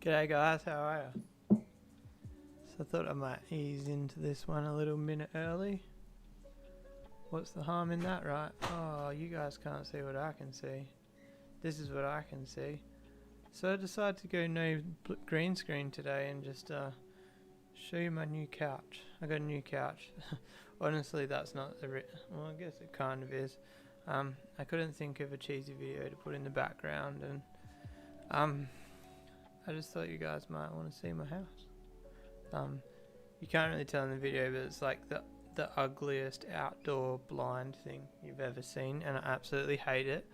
G'day guys, how are you? So I thought I might ease into this one a little minute early. What's the harm in that, right? Oh, you guys can't see what I can see. This is what I can see. So I decided to go no green screen today and just show you my new couch. I got a new couch. Honestly, that's not the well, I guess it kind of is. I couldn't think of a cheesy video to put in the background, and I just thought you guys might want to see my house. You can't really tell in the video, but it's like the ugliest outdoor blind thing you've ever seen, and I absolutely hate it,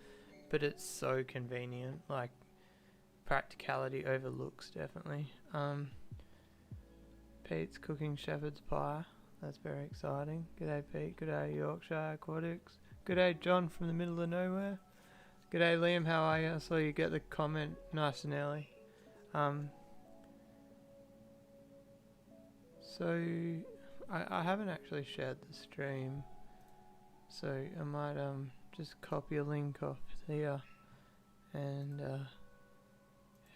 but it's so convenient. Like, practicality over looks, definitely. Pete's cooking shepherd's pie. That's very exciting. G'day Pete, g'day Yorkshire Aquatics. G'day John from the middle of nowhere. G'day Liam, how are you? I saw you get the comment nice and early. So I haven't actually shared the stream, so I might just copy a link off here and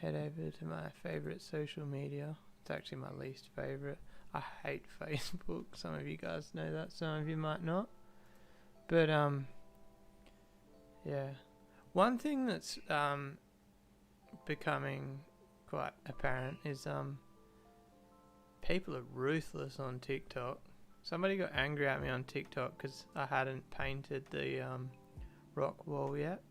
head over to my favorite social media. It's actually my least favorite. I hate Facebook. Some of you guys know that, some of you might not. But yeah, one thing that's becoming quite apparent is people are ruthless on TikTok. Somebody got angry at me on TikTok because I hadn't painted the rock wall yet,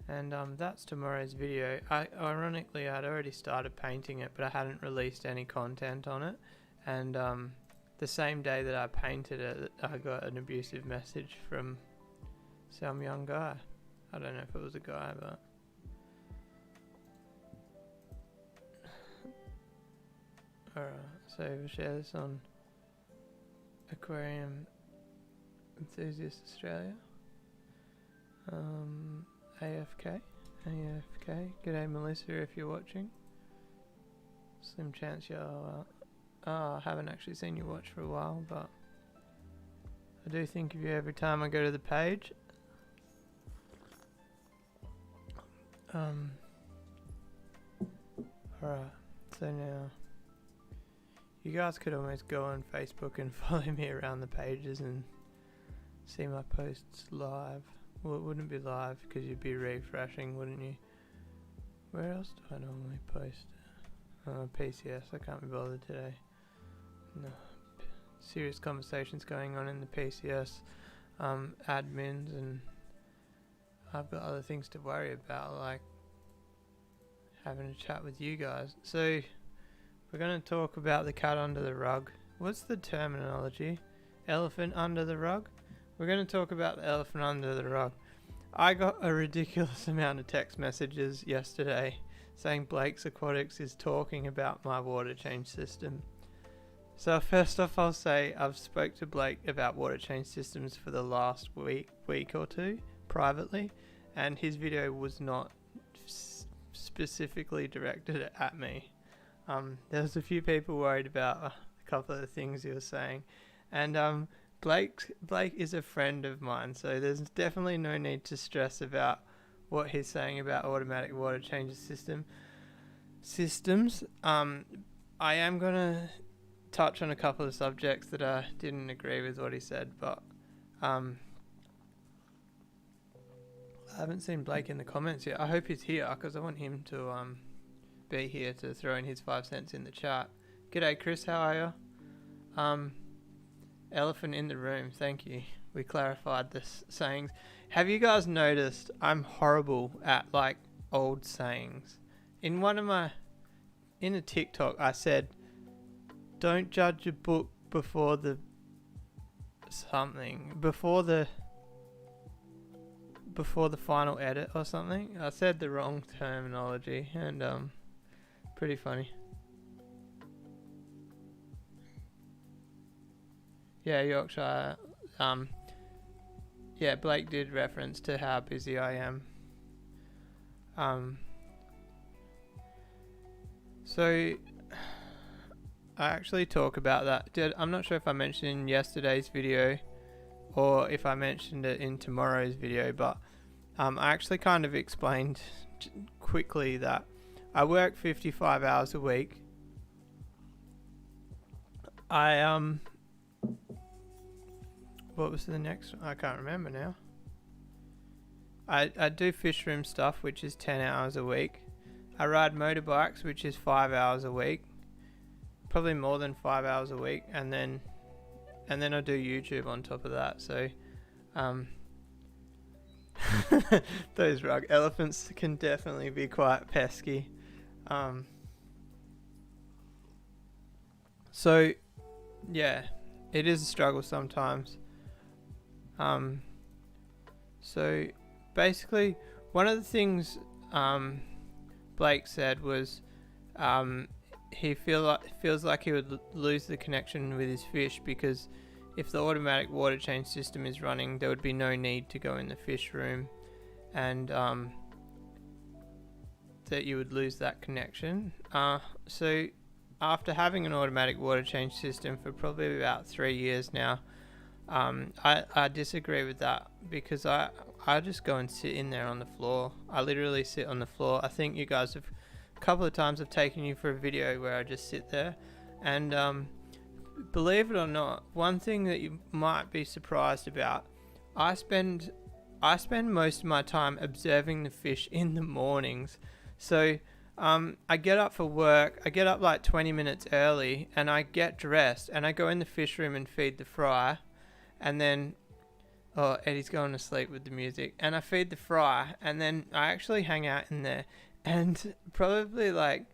and that's tomorrow's video. Ironically, I'd already started painting it, but I hadn't released any content on it, and the same day that I painted it, I got an abusive message from some young guy. I don't know if it was a guy, but alright, so we'll share this on Aquarium Enthusiast Australia. AFK. G'day Melissa if you're watching. Slim chance you'll I haven't actually seen you watch for a while, but I do think of you every time I go to the page. Alright, so now you guys could almost go on Facebook and follow me around the pages and see my posts live. Well, it wouldn't be live because you'd be refreshing, wouldn't you? Where else do I normally post? PCS, I can't be bothered today. No, serious conversations going on in the PCS admins, and I've got other things to worry about, like having a chat with you guys. So we're going to talk about the cat under the rug. What's the terminology? Elephant under the rug? We're going to talk about the elephant under the rug. I got a ridiculous amount of text messages yesterday saying Blake's Aquatics is talking about my water change system. So first off, I'll say I've spoke to Blake about water change systems for the last week or two privately, and his video was not specifically directed at me. There was a few people worried about a couple of the things he was saying, and Blake is a friend of mine, so there's definitely no need to stress about what he's saying about automatic water change systems. I am gonna touch on a couple of subjects that I didn't agree with what he said, but I haven't seen Blake in the comments yet. I hope he's here because I want him to be here to throw in his 5 cents in the chat. G'day Chris, how are you? Elephant in the room, thank you. We clarified the sayings. Have you guys noticed I'm horrible at like old sayings? In a TikTok I said, don't judge a book before the final edit or something. I said the wrong terminology, and pretty funny. Yeah, Yorkshire. Yeah, Blake did reference to how busy I am. So I actually talk about that. I'm not sure if I mentioned it in yesterday's video or if I mentioned it in tomorrow's video, but I actually kind of explained quickly that I work 55 hours a week. What was the next one? I can't remember now. I do fish room stuff, which is 10 hours a week. I ride motorbikes, which is 5 hours a week. Probably more than 5 hours a week. And then I do YouTube on top of that. So, those rug elephants can definitely be quite pesky. So, yeah, it is a struggle sometimes. So basically, one of the things Blake said was he feels like he would lose the connection with his fish, because if the automatic water change system is running, there would be no need to go in the fish room, and that you would lose that connection. So after having an automatic water change system for probably about 3 years now, I disagree with that, because I just go and sit in there on the floor. I literally sit on the floor. I think you guys have, a couple of times I've taken you for a video where I just sit there, and believe it or not, one thing that you might be surprised about, I spend most of my time observing the fish in the mornings. So I get up for work, I get up like 20 minutes early, and I get dressed and I go in the fish room and feed the fry, and then Eddie's going to sleep with the music, and I feed the fry, and then I actually hang out in there, and probably like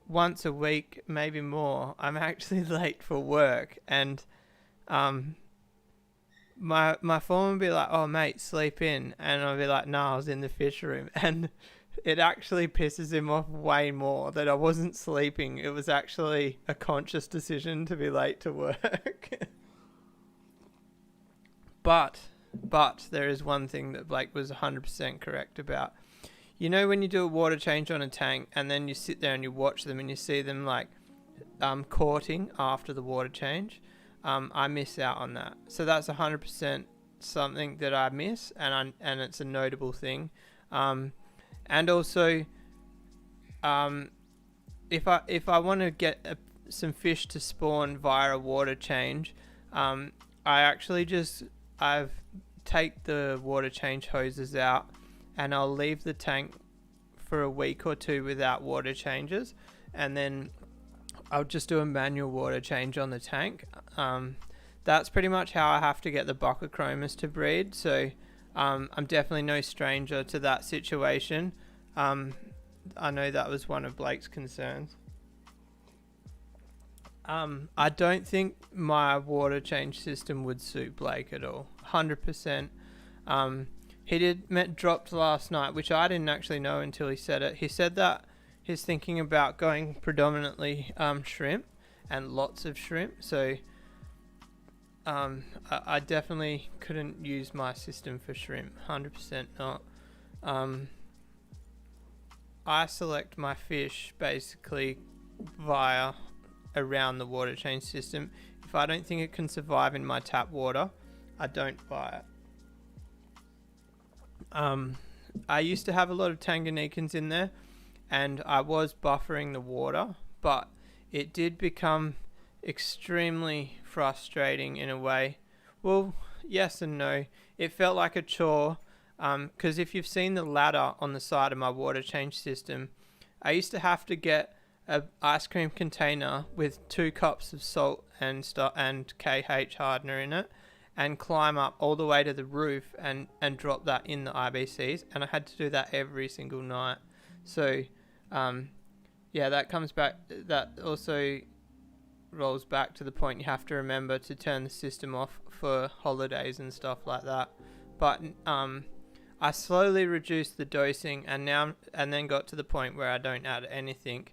once a week, maybe more, I'm actually late for work, and my foreman will be like, "Oh mate, sleep in," and I'll be like, "No, I was in the fish room," and it actually pisses him off way more that I wasn't sleeping. It was actually a conscious decision to be late to work. But there is one thing that Blake was 100% correct about. You know, when you do a water change on a tank and then you sit there and you watch them and you see them like courting after the water change, I miss out on that. So that's 100% something that I miss, and it's a notable thing. And also, if I want to get some fish to spawn via a water change, I actually I've take the water change hoses out, and I'll leave the tank for a week or two without water changes, and then I'll just do a manual water change on the tank. That's pretty much how I have to get the Bocochromis to breed. So I'm definitely no stranger to that situation. I know that was one of Blake's concerns. I don't think my water change system would suit Blake at all. 100%. He dropped last night, which I didn't actually know until he said it. He said that he's thinking about going predominantly shrimp, and lots of shrimp. So I definitely couldn't use my system for shrimp. 100% not. I select my fish basically via around the water change system. If I don't think it can survive in my tap water, I don't buy it. I used to have a lot of Tanganyikans in there, and I was buffering the water, but it did become extremely frustrating in a way. Well, yes and no. It felt like a chore, because if you've seen the ladder on the side of my water change system, I used to have to get an ice cream container with 2 cups of salt and KH hardener in it, and climb up all the way to the roof and drop that in the IBCs, and I had to do that every single night. So yeah, that also rolls back to the point you have to remember to turn the system off for holidays and stuff like that. But I slowly reduced the dosing, and then got to the point where I don't add anything,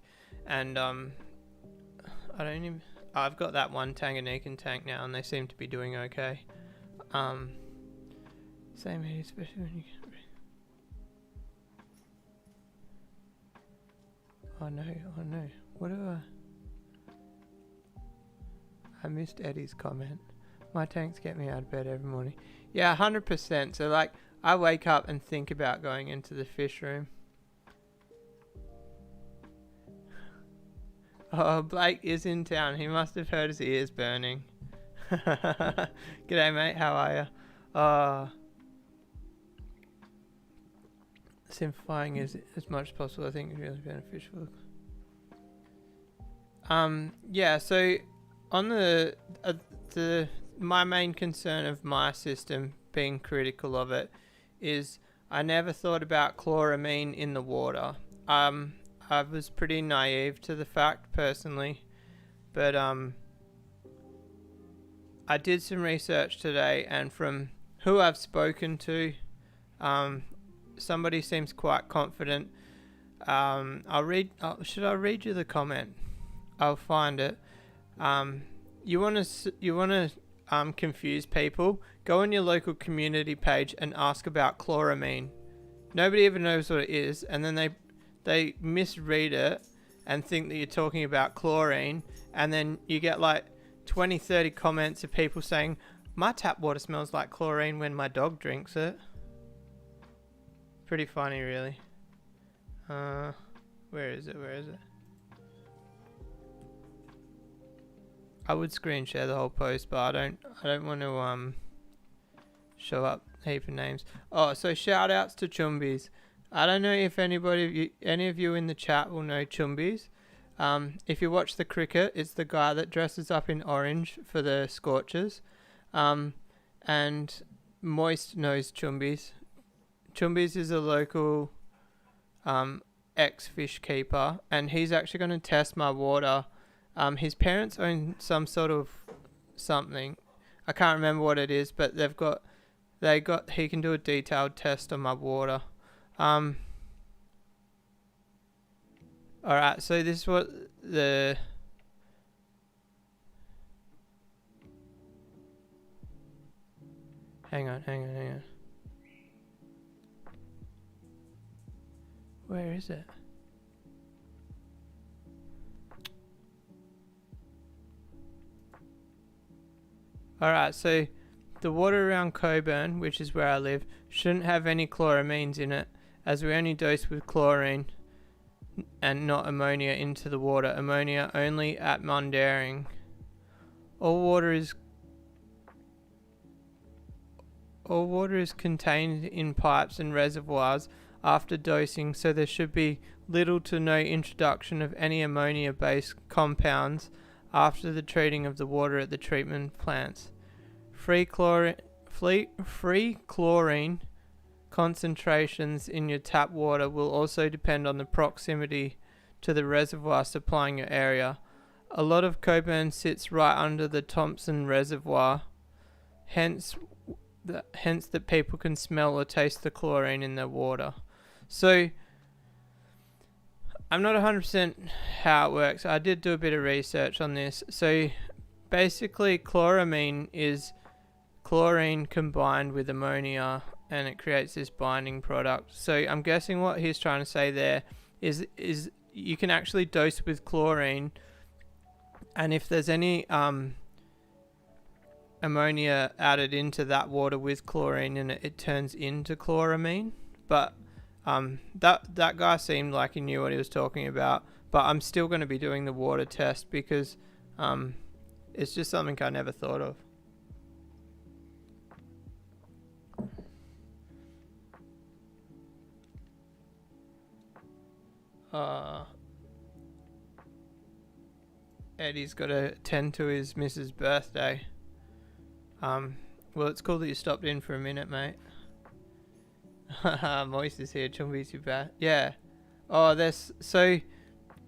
and I've got that one Tanganyikan tank now, and they seem to be doing okay. Same here, especially when you get... Oh no. What do I missed Eddie's comment. My tanks get me out of bed every morning. Yeah, 100%. So like, I wake up and think about going into the fish room. Oh, Blake is in town. He must have heard his ears burning. G'day, mate. How are you? Simplifying as much as possible, I think, is really beneficial. Yeah. So, on the my main concern of my system, being critical of it, is I never thought about chloramine in the water. I was pretty naive to the fact personally, but I did some research today, and from who I've spoken to, somebody seems quite confident. Should I read you the comment? I'll find it. You want to confuse people? Go on your local community page and ask about chloramine. Nobody even knows what it is, and then they misread it and think that you're talking about chlorine, and then you get like 20-30 comments of people saying my tap water smells like chlorine when my dog drinks it. Pretty funny, really. Where is it? I would screen share the whole post, but I don't want to show up a heap of names. Oh, so shout outs to Chumbies. I don't know if any of you in the chat will know Chumbies. If you watch the cricket, it's the guy that dresses up in orange for the Scorchers. And Moist knows Chumbies. Chumbies is a local ex-fish keeper, and he's actually going to test my water. His parents own some sort of something. I can't remember what it is, but he can do a detailed test on my water. Alright, so this is what the hang on. Where is it? Alright, so the water around Coburn, which is where I live, shouldn't have any chloramines in it, as we only dose with chlorine and not ammonia into the water. Ammonia only at Mundaring. All water is contained in pipes and reservoirs after dosing, so there should be little to no introduction of any ammonia-based compounds after the treating of the water at the treatment plants. Free chlorine concentrations in your tap water will also depend on the proximity to the reservoir supplying your area. A lot of Coburn sits right under the Thompson Reservoir, hence that people can smell or taste the chlorine in their water. So I'm not 100% how it works. I did do a bit of research on this. So basically chloramine is chlorine combined with ammonia, and it creates this binding product. So I'm guessing what he's trying to say there is you can actually dose with chlorine, and if there's any ammonia added into that water with chlorine in it, it turns into chloramine. But that guy seemed like he knew what he was talking about. But I'm still going to be doing the water test because it's just something I never thought of. Eddie's got to attend to his missus' birthday. Well, it's cool that you stopped in for a minute, mate. Moist is here. Chumbies, you bad. Yeah. Oh, so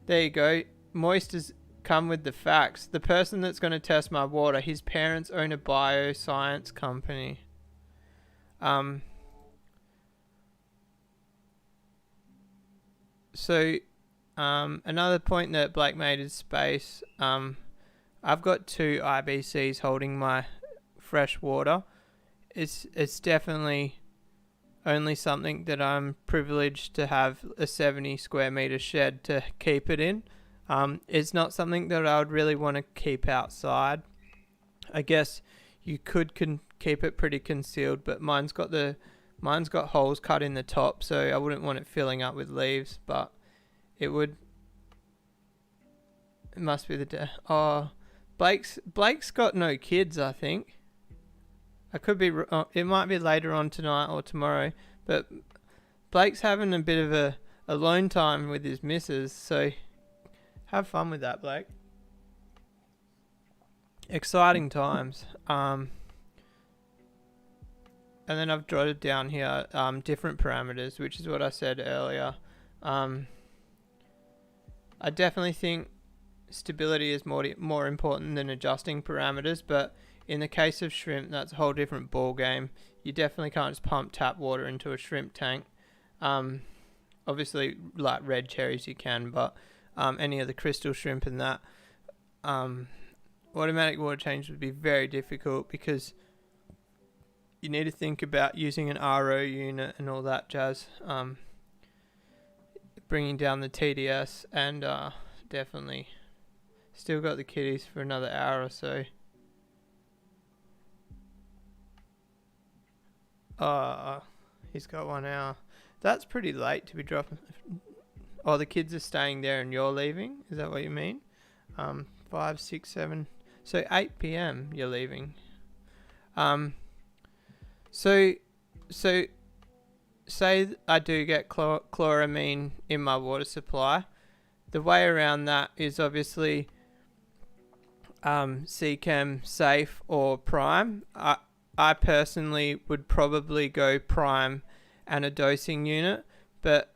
there you go. Moist has come with the facts. The person that's going to test my water, his parents own a bioscience company. So, another point that Blake made is space. I've got 2 IBCs holding my fresh water. It's definitely only something that I'm privileged to have a 70 square meter shed to keep it in. It's not something that I would really want to keep outside. I guess you could keep it pretty concealed, but mine's got holes cut in the top, so I wouldn't want it filling up with leaves, but it would It must be the day. Oh, Blake's got no kids, I think. I could be. It might be later on tonight or tomorrow, but Blake's having a bit of a alone time with his missus, so have fun with that, Blake. Exciting times. And then I've jotted down here different parameters, which is what I said earlier. I definitely think stability is more important than adjusting parameters, but in the case of shrimp, that's a whole different ball game. You definitely can't just pump tap water into a shrimp tank. Obviously, like red cherries you can, but any of the crystal shrimp and that, automatic water change would be very difficult because you need to think about using an RO unit and all that jazz, bringing down the TDS, and definitely still got the kitties for another hour or so. He's got 1 hour. That's pretty late to be dropping. Oh, the kids are staying there and you're leaving? Is that what you mean? 5, 6, 7. So 8 p.m. you're leaving. So say I do get chloramine in my water supply. The way around that is obviously Seachem Safe or Prime. I personally would probably go Prime and a dosing unit, but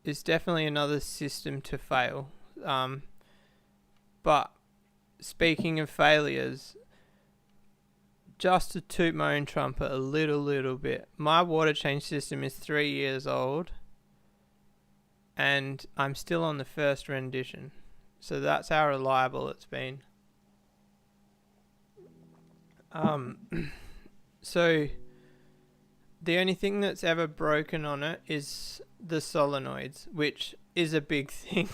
it's definitely another system to fail. But speaking of failures, just to toot my own trumpet a little bit, my water change system is 3 years old and I'm still on the first rendition. So that's how reliable it's been. So the only thing that's ever broken on it is the solenoids, which is a big thing.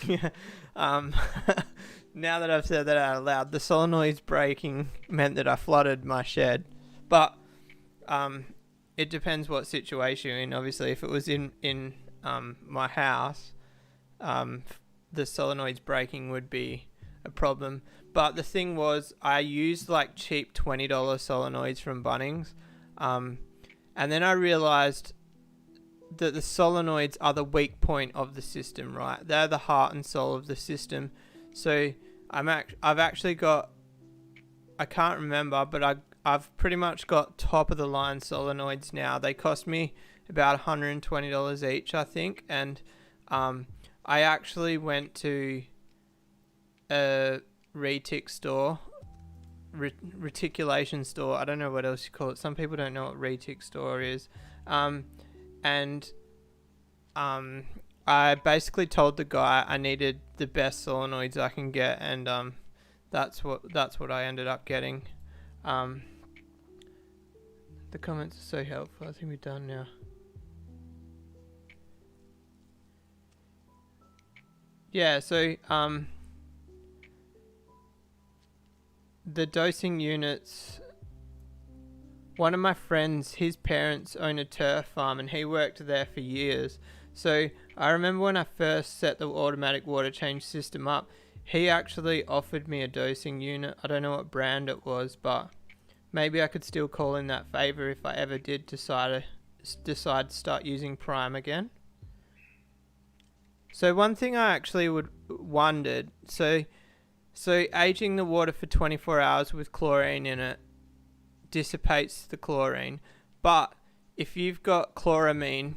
Now that I've said that out loud, the solenoids breaking meant that I flooded my shed. But it depends what situation you're in. Obviously, if it was in my house, the solenoids breaking would be a problem. But the thing was, I used like cheap $20 solenoids from Bunnings. And then I realized that the solenoids are the weak point of the system, right? They're the heart and soul of the system. So I've actually got, I can't remember, but I've pretty much got top of the line solenoids now. They cost me about $120 each, I think. And I actually went to a retic store, reticulation store. I don't know what else you call it. Some people don't know what retic store is. I basically told the guy I needed the best solenoids I can get, and that's what I ended up getting. The comments are so helpful. I think we're done now. Yeah, so the dosing units, one of my friends, his parents own a turf farm and he worked there for years. So I remember when I first set the automatic water change system up, he actually offered me a dosing unit. I don't know what brand it was, but maybe I could still call in that favor if I ever did decide to start using Prime again. So one thing I actually wondered, so aging the water for 24 hours with chlorine in it dissipates the chlorine, but if you've got chloramine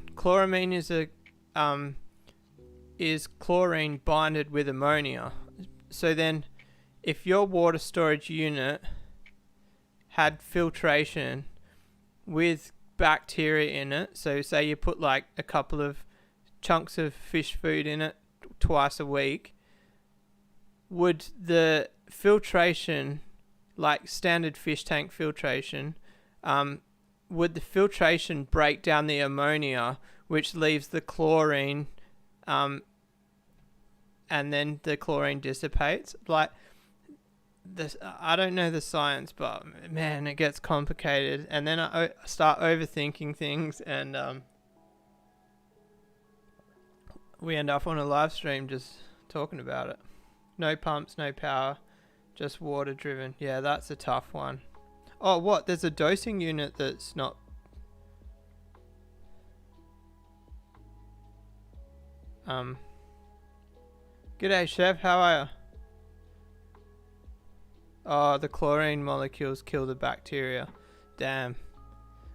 is chlorine binded with ammonia. So then if your water storage unit had filtration with bacteria in it, so say you put like a couple of chunks of fish food in it twice a week, would the filtration, like standard fish tank filtration, would the filtration break down the ammonia, which leaves the chlorine, and then the chlorine dissipates? Like, this, I don't know the science, but man, it gets complicated. And then I start overthinking things, and we end up on a live stream just talking about it. No pumps, no power, just water driven. Yeah, that's a tough one. Oh, what? There's a dosing unit that's not... G'day, chef. How are you? Oh, the chlorine molecules kill the bacteria. Damn.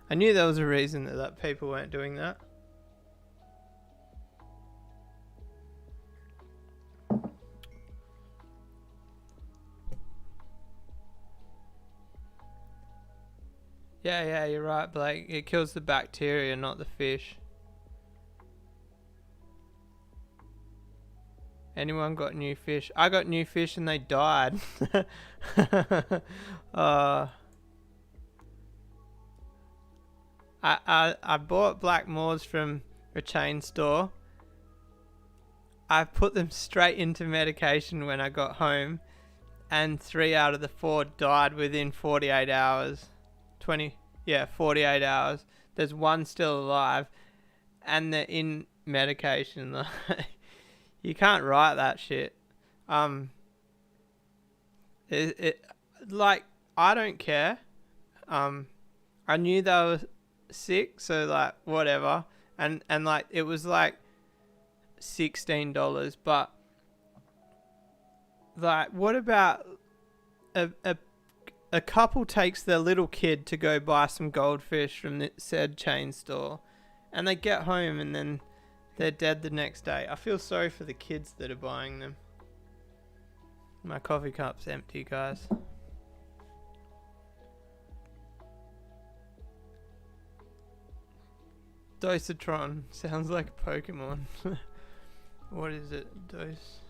I knew there was a reason that people weren't doing that. Yeah, you're right, Blake. It kills the bacteria, not the fish. Anyone got new fish? I got new fish and they died. I bought black moors from a chain store. I put them straight into medication when I got home, and 3 out of the 4 died within 48 hours. 48 hours. There's one still alive, and they're in medication. You can't write that shit. Like, I don't care. I knew they were sick, so like whatever. And like it was like $16, but like what about a couple takes their little kid to go buy some goldfish from the said chain store, and they get home and then they're dead the next day. I feel sorry for the kids that are buying them. My coffee cup's empty, guys. Dosatron sounds like a Pokemon. What is it? Dose.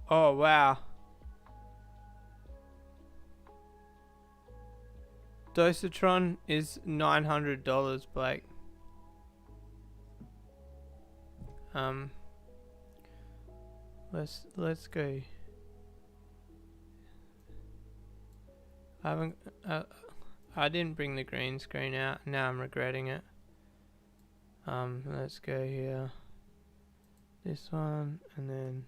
Oh wow. Dosatron is $900, Blake. Let's go. I didn't bring the green screen out. Now I'm regretting it. Let's go here. This one, and then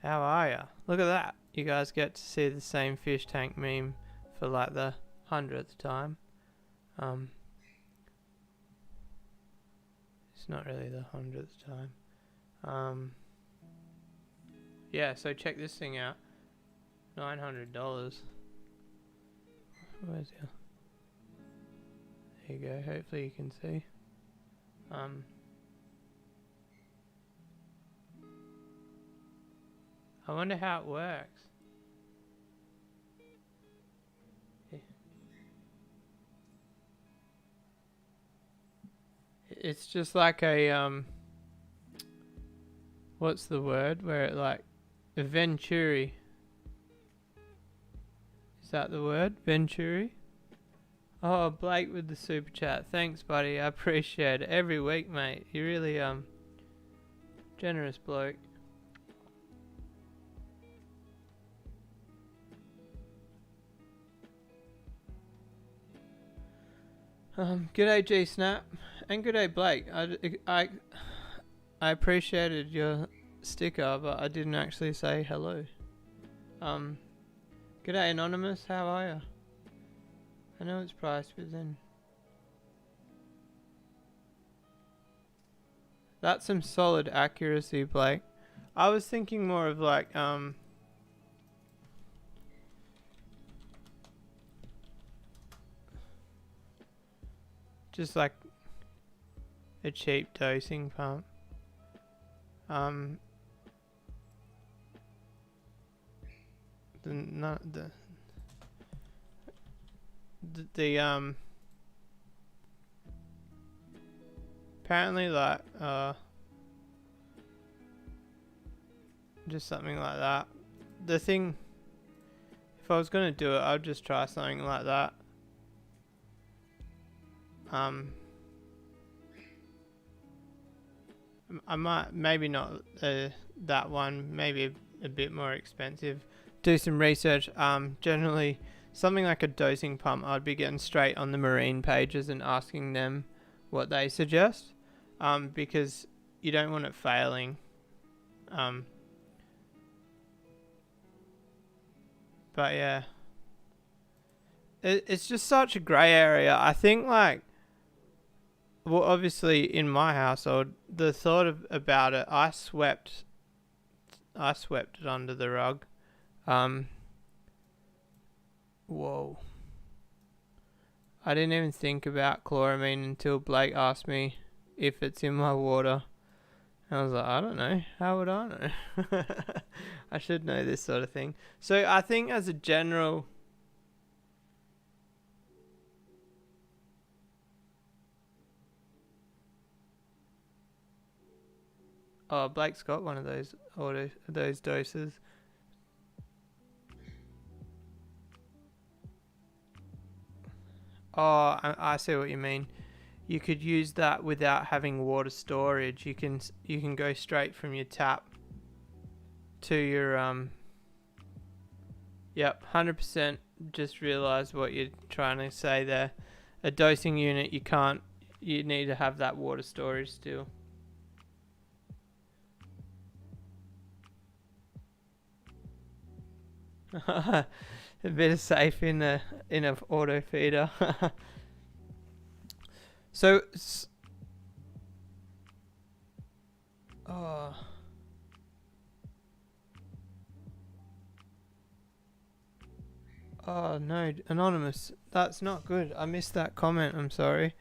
how are ya? Look at that. You guys get to see the same fish tank meme for like the 100th time. It's not really the 100th time. Yeah, so check this thing out. $900. Where's your... There you go. Hopefully you can see. I wonder how it works. It's just like a what's the word where it like a Venturi. Is that the word? Venturi? Oh, Blake with the super chat. Thanks, buddy. I appreciate it. Every week, mate. You're really generous bloke. G'day G Snap, and g'day Blake. I appreciated your sticker, but I didn't actually say hello. G'day Anonymous, how are ya? I know it's priced, but then that's some solid accuracy, Blake. I was thinking more of like just like a cheap dosing pump. Apparently like just something like that. The thing, if I was gonna do it, I'd just try something like that. I might, maybe not that one, maybe a bit more expensive. Do some research. Generally something like a dosing pump, I'd be getting straight on the marine pages and asking them what they suggest, because you don't want it failing. But yeah, it's just such a grey area. I think, like, well, obviously in my household, the thought about it, I swept it under the rug. Whoa. I didn't even think about chloramine until Blake asked me if it's in my water. And I was like, I don't know. How would I know? I should know this sort of thing. So I think as a general... Oh, Blake's got one of those doses. Oh, I see what you mean. You could use that without having water storage. You can go straight from your tap to your Yep, 100%. Just realised what you're trying to say there. A dosing unit, you need to have that water storage still. A bit of safe in a auto feeder. So, oh no, anonymous. That's not good. I missed that comment. I'm sorry.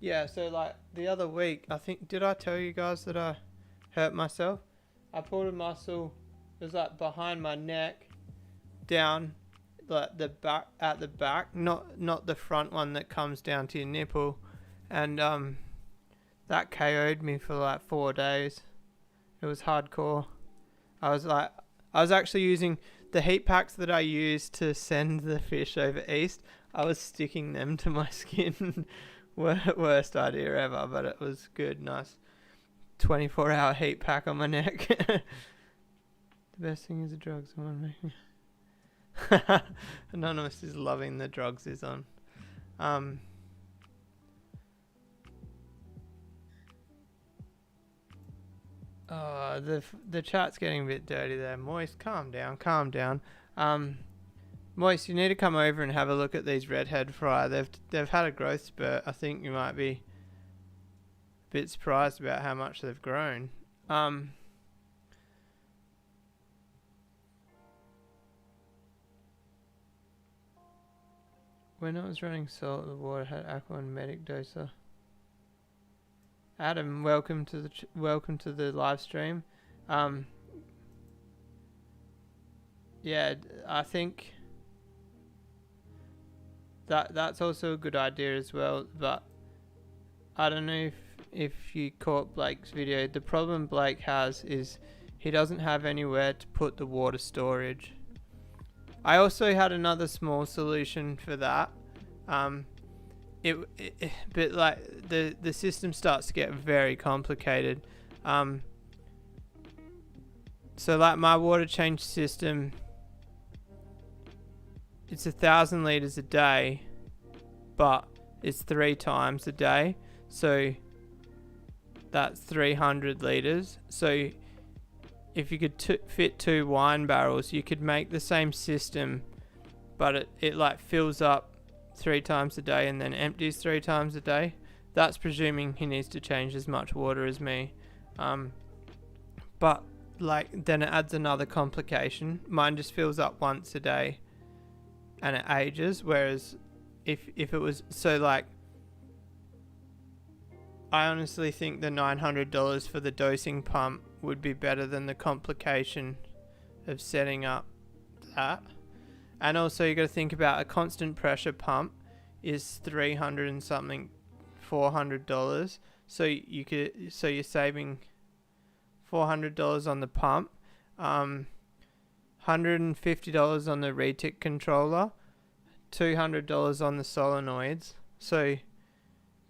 Yeah. So like the other week, I think, did I tell you guys that I hurt myself? I pulled a muscle. It was like behind my neck, down, like the back, at the back, not the front one that comes down to your nipple, and that KO'd me for like 4 days. It was hardcore. I was actually using the heat packs that I used to send the fish over east. I was sticking them to my skin. Worst idea ever, but it was good. Nice 24-hour heat pack on my neck. The best thing is the drugs on me. Anonymous is loving the drugs is on. Oh, the chat's getting a bit dirty there. Moist, calm down. Moist, you need to come over and have a look at these redhead fry. They've had a growth spurt. I think you might be a bit surprised about how much they've grown. When I was running salt, the water had aqua and medic doser. Adam, welcome to the live stream. Yeah, I think that's also a good idea as well. But I don't know if you caught Blake's video. The problem Blake has is he doesn't have anywhere to put the water storage. I also had another small solution for that. But like the system starts to get very complicated. So like my water change system, it's 1,000 liters a day, but it's 3 times a day. So that's 300 liters. So if you could fit 2 wine barrels, you could make the same system, but it like fills up 3 times a day and then empties 3 times a day. That's presuming he needs to change as much water as me. But like then it adds another complication. Mine just fills up once a day and it ages, whereas if it was so like, I honestly think the $900 for the dosing pump would be better than the complication of setting up that. And also you got to think about a constant pressure pump is $300 and something, $400. So you're saving $400 on the pump, $150 on the retic controller, $200 on the solenoids. So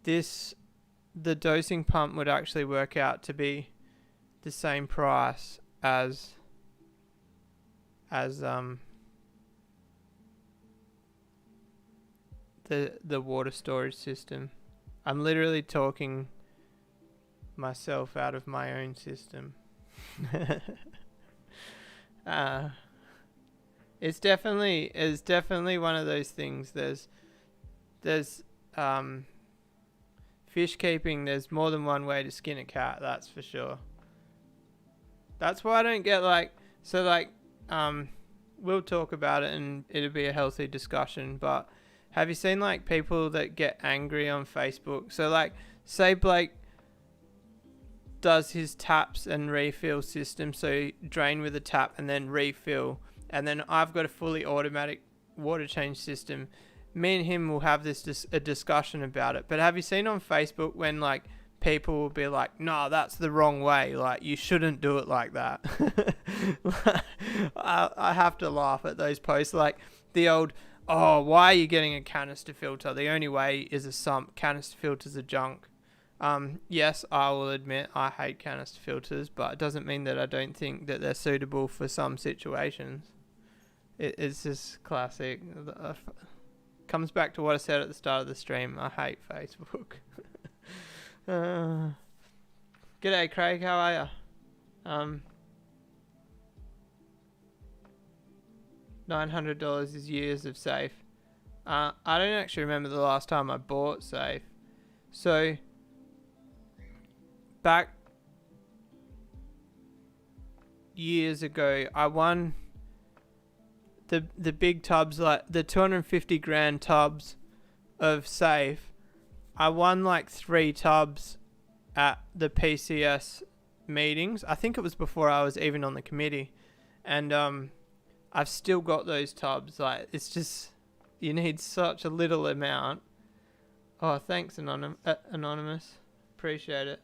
the dosing pump would actually work out to be the same price as the water storage system. I'm literally talking myself out of my own system. It's definitely one of those things. There's fish keeping. There's more than one way to skin a cat. That's for sure. That's why I don't get we'll talk about it and it'll be a healthy discussion. But have you seen like people that get angry on Facebook? So like, say Blake does his taps and refill system, so drain with a tap and then refill, and then I've got a fully automatic water change system. Me and him will have a discussion about it. But have you seen on Facebook when like people will be like, no, that's the wrong way, like you shouldn't do it like that? I have to laugh at those posts, like the old, oh, why are you getting a canister filter? The only way is a sump. Canister filters are junk. Yes, I will admit I hate canister filters, but it doesn't mean that I don't think that they're suitable for some situations. It's just classic. Comes back to what I said at the start of the stream. I hate Facebook. G'day, Craig. How are you? $900 is years of safe. I don't actually remember the last time I bought safe. So back years ago, I won the big tubs, like the 250 grand tubs of safe. I won like 3 tubs at the PCS meetings. I think it was before I was even on the committee, and I've still got those tubs. Like, it's just, you need such a little amount. Oh, thanks, Anonymous. Appreciate it.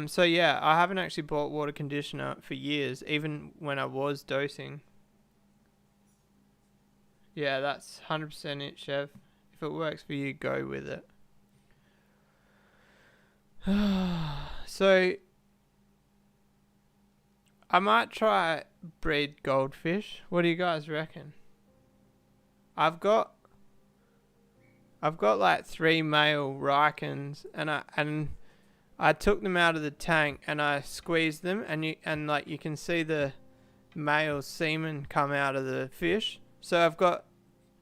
So yeah, I haven't actually bought water conditioner for years, even when I was dosing. Yeah, that's 100% it, Chev. If it works for you, go with it. So I might try breed goldfish. What do you guys reckon? I've got like 3 male Rikens, and I took them out of the tank and I squeezed them, and you can see the male semen come out of the fish. So I've got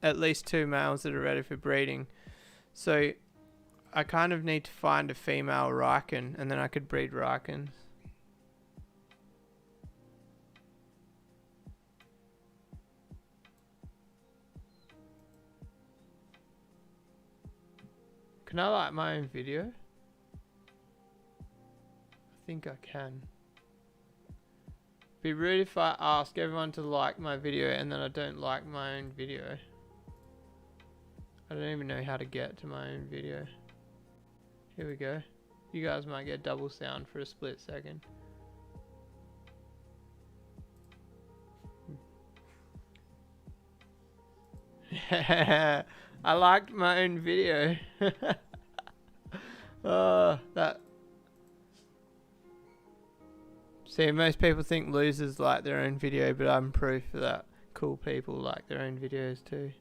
at least 2 males that are ready for breeding. So I kind of need to find a female Riken, and then I could breed Rikens. Can I like my own video? I think I can. Be rude if I ask everyone to like my video and then I don't like my own video. I don't even know how to get to my own video. Here we go. You guys might get double sound for a split second. I liked my own video. Oh, that. See, most people think losers like their own video, but I'm proof that cool people like their own videos too.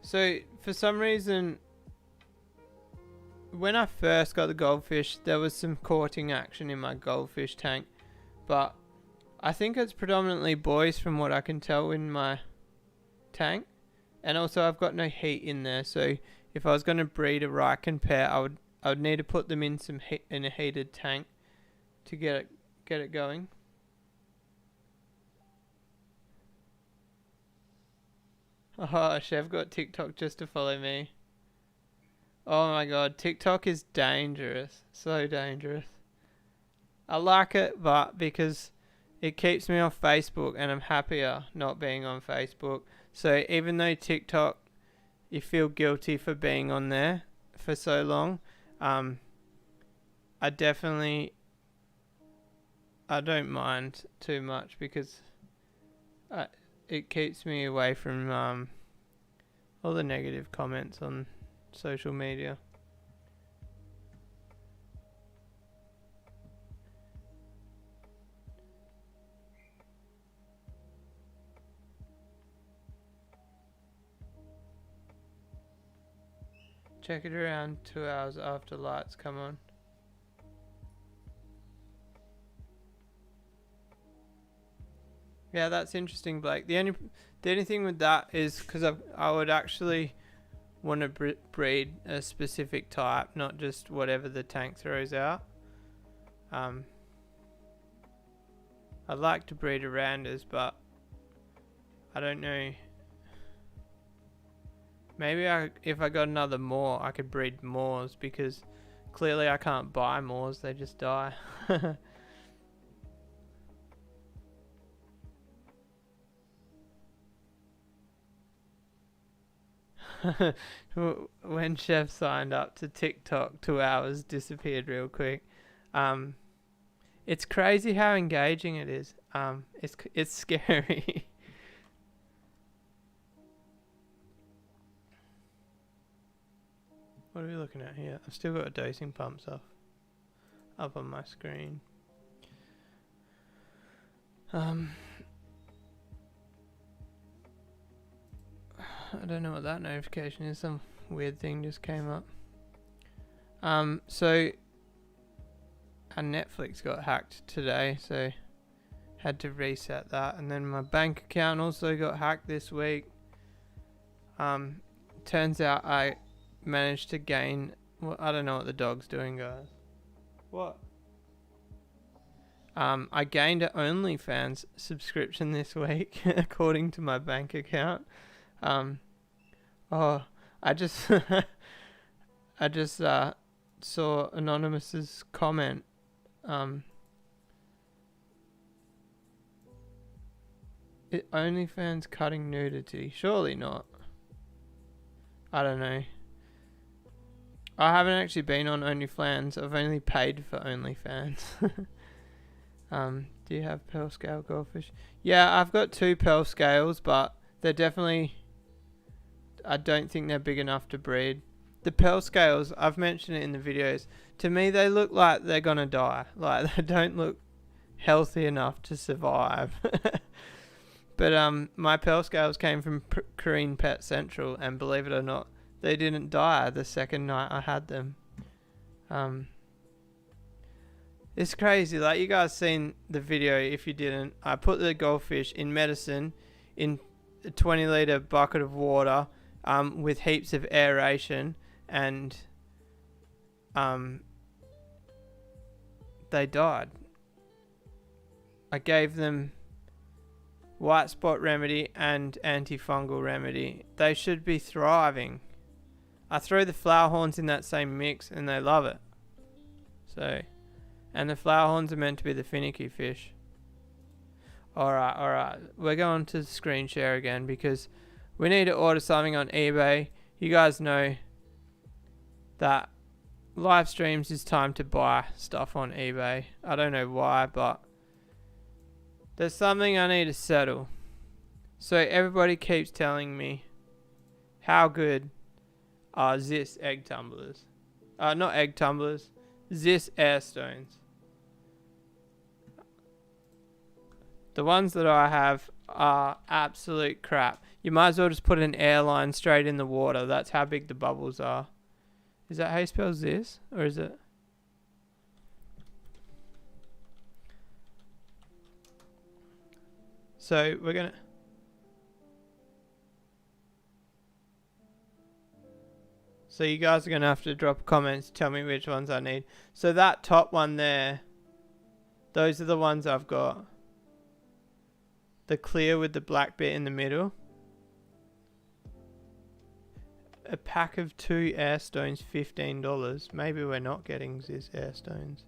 So for some reason, when I first got the goldfish, there was some courting action in my goldfish tank, but I think it's predominantly boys from what I can tell in my tank, and also I've got no heat in there. So if I was going to breed a Riken pair, I would need to put them in in a heated tank to get it going. Oh, Chef got TikTok just to follow me. Oh my god, TikTok is dangerous. So dangerous. I like it, but because it keeps me off Facebook, and I'm happier not being on Facebook. So even though TikTok, you feel guilty for being on there for so long, I don't mind too much because it keeps me away from All the negative comments on social media. Check it around 2 hours after lights come on. Yeah, that's interesting, Blake. The only thing with that is because I would actually want to breed a specific type, not just whatever the tank throws out. I'd like to breed Aranders, but I don't know. Maybe if I got another Moor, I could breed Moors, because clearly I can't buy Moors, they just die. When Chef signed up to TikTok, 2 hours disappeared real quick. It's crazy how engaging it is. It's scary. What are we looking at here? I've still got dosing pumps up on my screen. I don't know what that notification is. Some weird thing just came up. So our Netflix got hacked today, so had to reset that, and then my bank account also got hacked this week. Turns out I managed to gain, well, I don't know what the dog's doing, guys. What? I gained an OnlyFans subscription this week according to my bank account. I just I just saw Anonymous's comment. OnlyFans cutting nudity? Surely not. I don't know. I haven't actually been on OnlyFans. I've only paid for OnlyFans. Do you have pearl scale goldfish? Yeah, I've got 2 pearl scales, but they're definitely, I don't think they're big enough to breed. The pearl scales, I've mentioned it in the videos, to me they look like they're gonna die. Like, they don't look healthy enough to survive. But my pearl scales came from Korean Pet Central, and believe it or not, they didn't die the second night I had them. It's crazy. Like, you guys seen the video. If you didn't, I put the goldfish in medicine in a 20-litre bucket of water with heaps of aeration, and they died. I gave them white spot remedy and antifungal remedy. They should be thriving. I throw the flower horns in that same mix and they love it. So, and the flower horns are meant to be the finicky fish. Alright. We're going to screen share again because we need to order something on eBay. You guys know that live streams is time to buy stuff on eBay. I don't know why, but there's something I need to settle. So everybody keeps telling me how good are Zis egg tumblers. Not egg tumblers. Zis air stones. The ones that I have are absolute crap. You might as well just put an airline straight in the water. That's how big the bubbles are. Is that how you spell Zis? Or is it? So we're gonna... So you guys are going to have to drop comments, tell me which ones I need. So that top one there, those are the ones I've got. The clear with the black bit in the middle. A pack of 2 air stones, $15. Maybe we're not getting these air stones.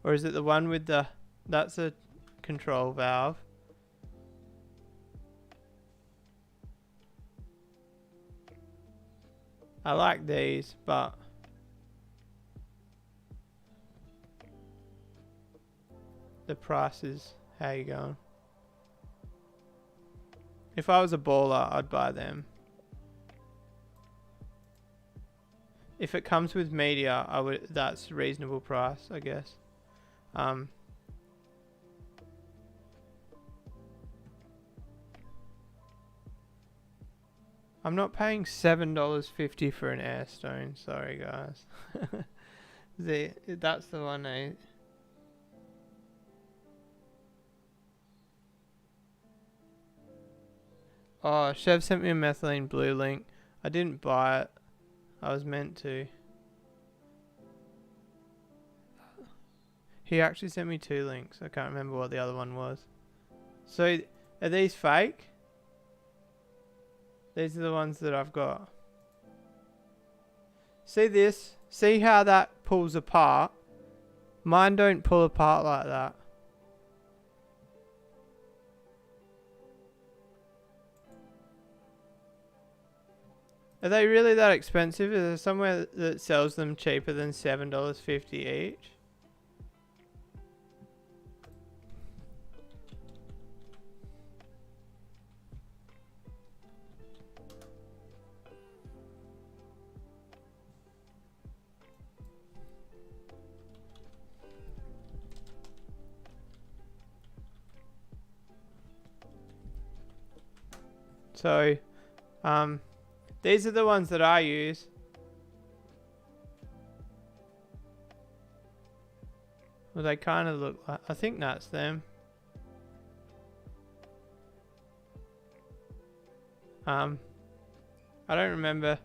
Or is it the one with the... That's a control valve. I like these, but the price is, how you going? If I was a baller, I'd buy them. if it comes with media, that's a reasonable price, I guess. I'm not paying $7.50 for an Airstone. Sorry, guys. That's the one. Oh, Chev sent me a methylene blue link. I didn't buy it. I was meant to. He actually sent me 2 links. I can't remember what the other one was. So, are these fake? These are the ones that I've got. See this? See how that pulls apart? Mine don't pull apart like that. Are they really that expensive? Is there somewhere that sells them cheaper than $7.50 each? So, these are the ones that I use. Well, they kind of look like, I think that's them. I don't remember.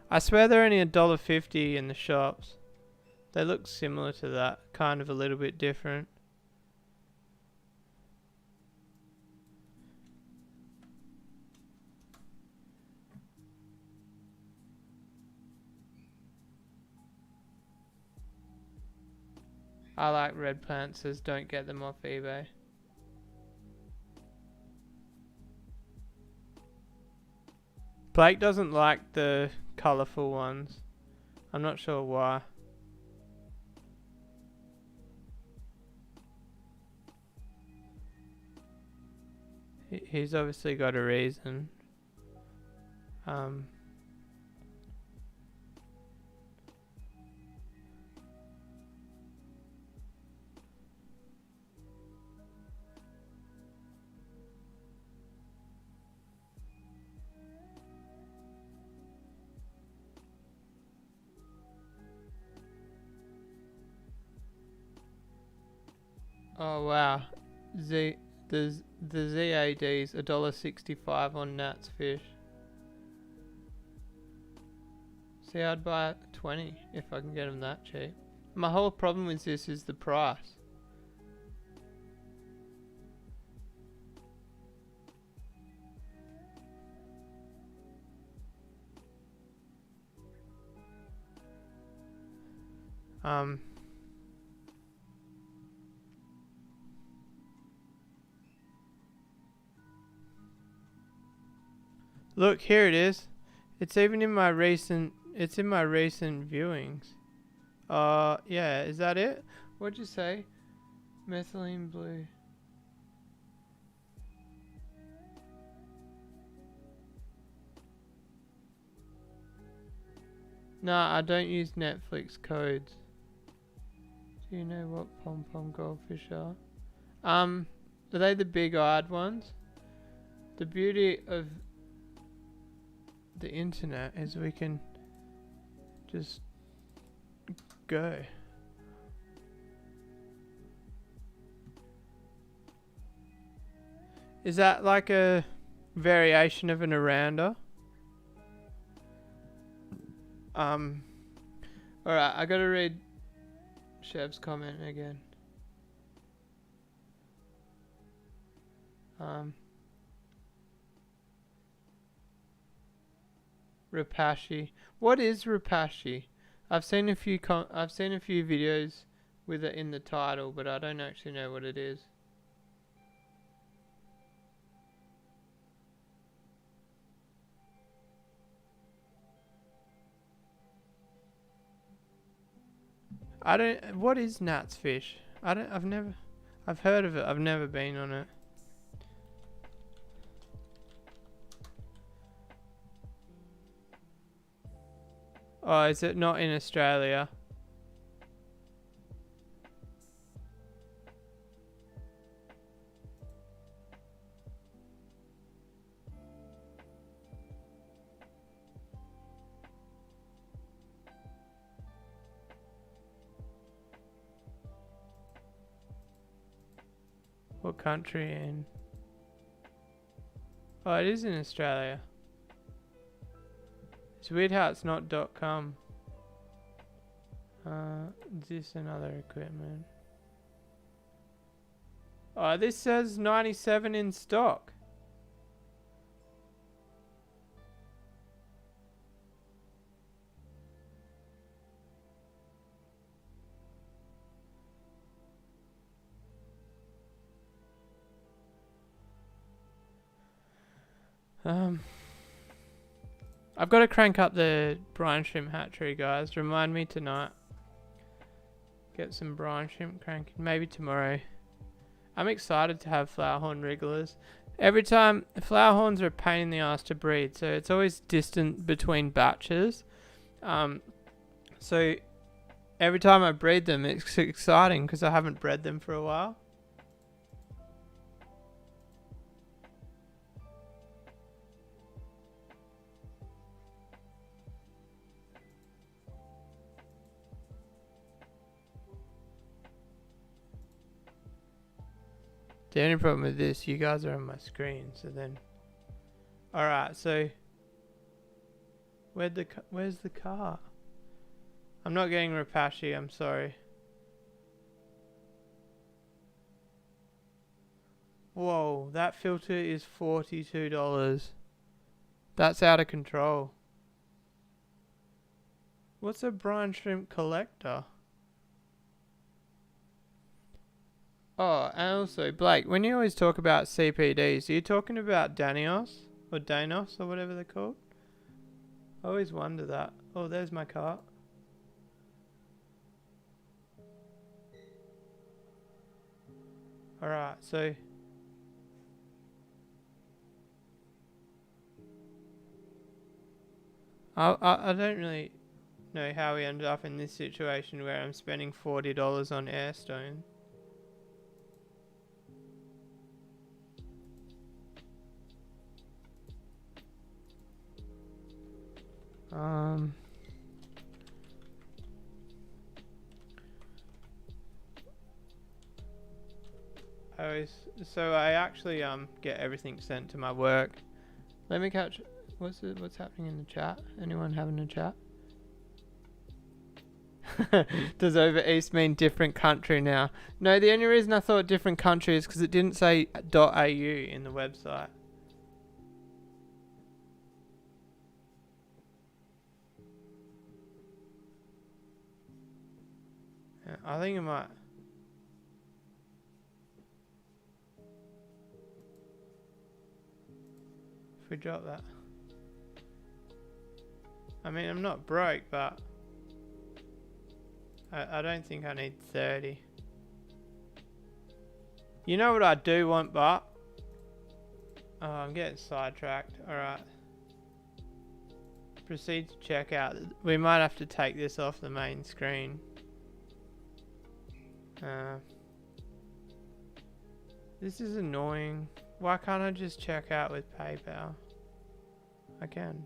I swear they're only $1.50 in the shops. They look similar to that, kind of a little bit different. I like red planters, don't get them off eBay. Blake doesn't like the colourful ones. I'm not sure why. He's obviously got a reason. Oh wow, the ZAD's $1.65 on Nat's Fish. See, I'd buy 20 if I can get them that cheap. My whole problem with this is the price. Look, here it is. It's even in my recent. It's in my recent viewings. Yeah. Is that it? What'd you say? Methylene blue. Nah, I don't use Netflix codes. Do you know what pom-pom goldfish are? Are they the big-eyed ones? The beauty of the internet is we can just go. Is that like a variation of an Aranda? Alright, I gotta read Chev's comment again. Rapashi. What is Rapashi? I've seen a few videos with it in the title, but I don't actually know what it is. What is Nat's Fish? I've heard of it, I've never been on it. Oh, is it not in Australia? What country in? Oh, it is in Australia. It's weird how it's not .com. Is this another equipment? Oh, this says 97 in stock. I've got to crank up the brine shrimp hatchery, guys. Remind me tonight. Get some brine shrimp cranking. Maybe tomorrow. I'm excited to have flowerhorn wrigglers. Every time, flowerhorns are a pain in the ass to breed, so it's always distant between batches. So every time I breed them, it's exciting because I haven't bred them for a while. The only problem with this, you guys are on my screen, so then... Alright, so... Where's the car? I'm not getting Repashy, I'm sorry. Whoa, that filter is $42. That's out of control. What's a brine shrimp collector? Oh, and also, Blake, when you always talk about CPDs, are you talking about Danios? Or Danos, or whatever they're called? I always wonder that. Oh, there's my cart. Alright, so... I don't really know how we ended up in this situation where I'm spending $40 on Airstone. So I actually get everything sent to my work. Let me catch what's happening in the chat. Anyone having a chat? Does over east mean different country now? No, the only reason I thought different country is because it didn't say .au in the website. Yeah, I think it might. If we drop that. I mean, I'm not broke, but I don't think I need 30. You know what I do want, but... Oh, I'm getting sidetracked. Alright. Proceed to check out. We might have to take this off the main screen. This is annoying. Why can't I just check out with PayPal? I can.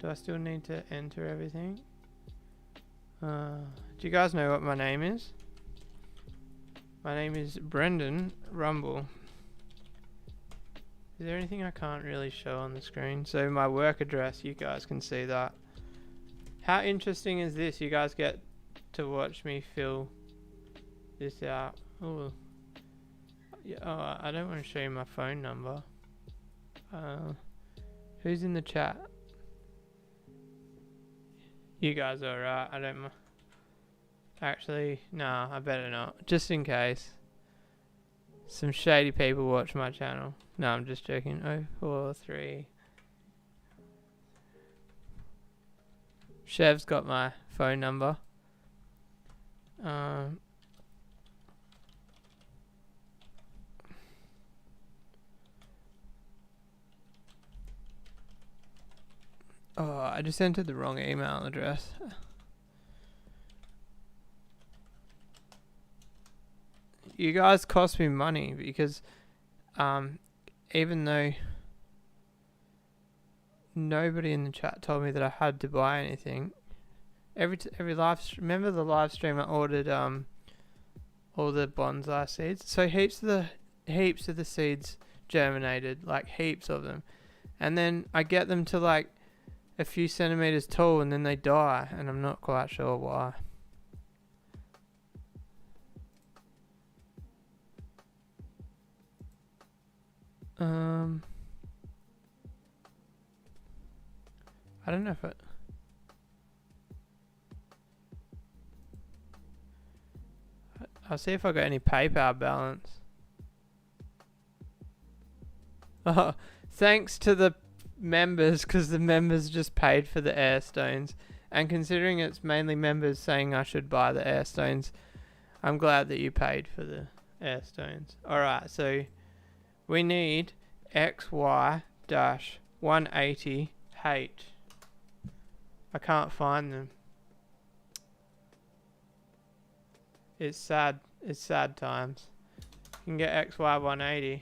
Do I still need to enter everything? Do you guys know what my name is? My name is Brendan Rumble. Is there anything I can't really show on the screen? So my work address, you guys can see that. How interesting is this? You guys get to watch me fill this out. Oh, yeah, oh, I don't want to show you my phone number. Who's in the chat? You guys are right. I don't. Actually, no, I better not. Just in case. Some shady people watch my channel. No, I'm just joking. 043. Chev's got my phone number. Oh, I just entered the wrong email address. You guys cost me money because even though nobody in the chat told me that I had to buy anything, every remember the live stream I ordered all the bonsai seeds. So heaps of the seeds germinated, like heaps of them, and then I get them to like a few centimeters tall and then they die, and I'm not quite sure why. I don't know if it. I'll see if I got any PayPal balance. Oh, thanks to the members, because the members just paid for the air stones. And considering it's mainly members saying I should buy the air stones, I'm glad that you paid for the air stones. Alright, so we need XY-180H. I can't find them. It's sad. It's sad times. You can get XY180.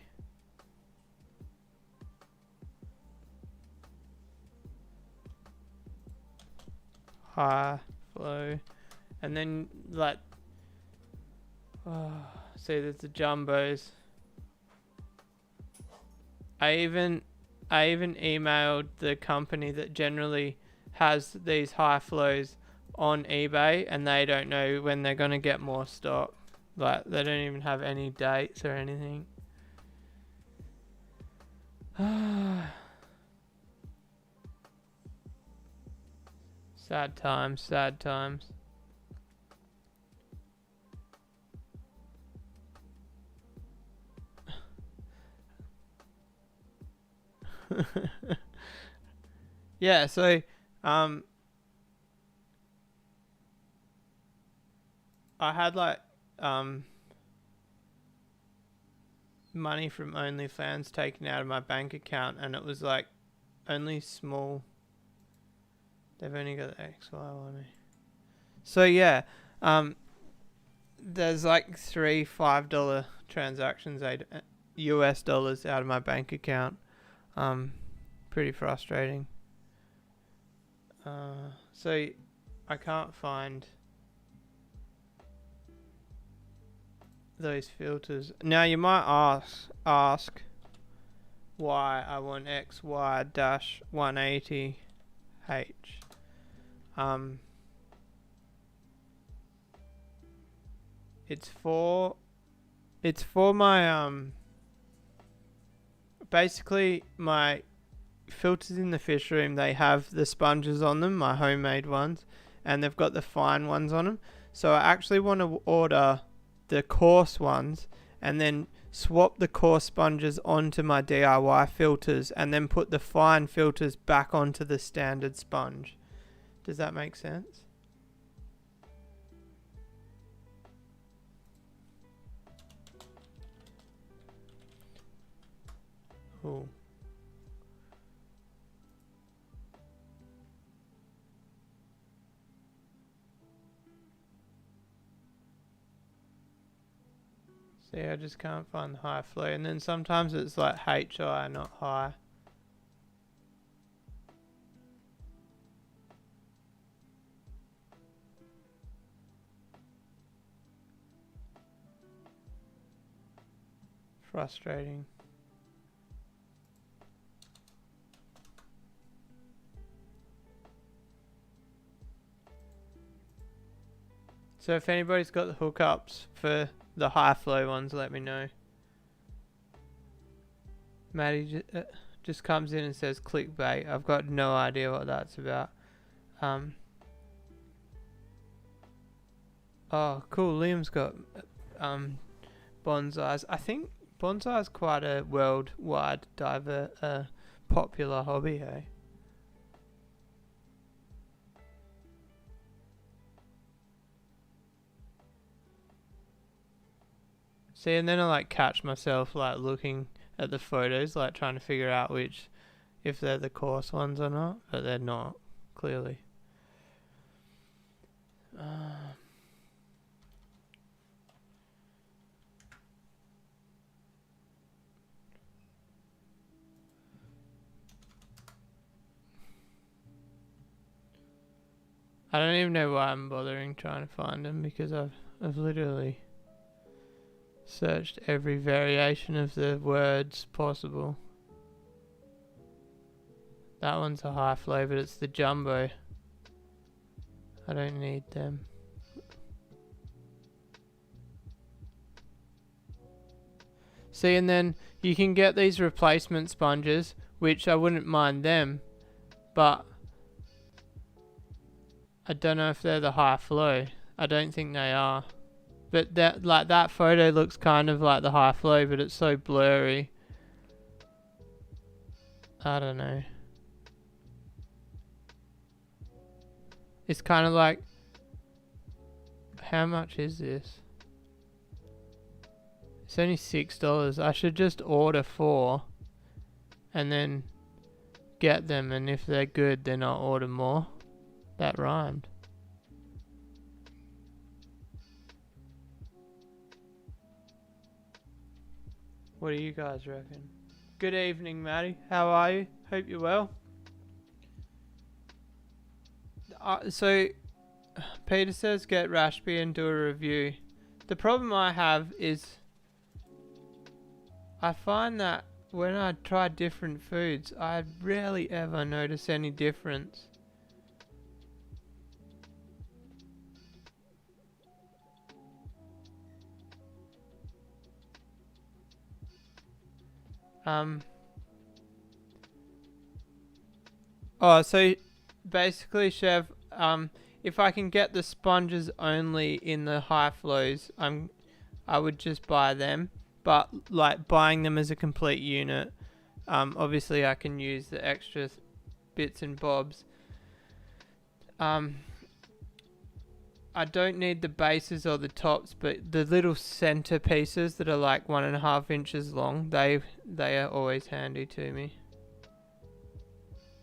High flow, and then like, see, there's the jumbos. I even emailed the company that generally has these high flows on eBay, and they don't know when they're gonna get more stock. Like, they don't even have any dates or anything. Sad times, sad times. Yeah, so I had like money from OnlyFans taken out of my bank account, and it was like only small. They've only got the XY on me. So yeah, there's like 3 $5 transactions, US dollars, out of my bank account. Pretty frustrating. So I can't find those filters. Now you might ask why I want XY-180H. It's for my basically my filters in the fish room. They have the sponges on them, my homemade ones, and they've got the fine ones on them. So I actually want to order the coarse ones and then swap the coarse sponges onto my DIY filters and then put the fine filters back onto the standard sponge. Does that make sense? Ooh. See, I just can't find the high flow, and then sometimes it's like HI, not high. Frustrating. So if anybody's got the hookups for the high flow ones, let me know. Maddie just comes in and says clickbait. I've got no idea what that's about. Oh, cool. Liam's got bonsais. I think bonsai is quite a worldwide popular hobby, hey? See, and then I like catch myself like looking at the photos, like trying to figure out which if they're the coarse ones or not, but they're not, clearly. I don't even know why I'm bothering trying to find them, because I've literally searched every variation of the words possible. That one's a high flow, but it's the jumbo. I don't need them. See, and then you can get these replacement sponges, which I wouldn't mind them, but I don't know if they're the high flow. I don't think they are. But that photo looks kind of like the high flow, but it's so blurry. I don't know. It's kind of like, how much is this? It's only $6. I should just order 4 and then get them, and if they're good then I'll order more. That rhymed. What do you guys reckon? Good evening, Maddie. How are you? Hope you're well. So, Peter says get Rashby and do a review. The problem I have is I find that when I try different foods, I rarely ever notice any difference. Oh, so basically, Chev, if I can get the sponges only in the high flows, I would just buy them. But like buying them as a complete unit, obviously I can use the extra bits and bobs. I don't need the bases or the tops, but the little center pieces that are like 1.5 inches long, they are always handy to me.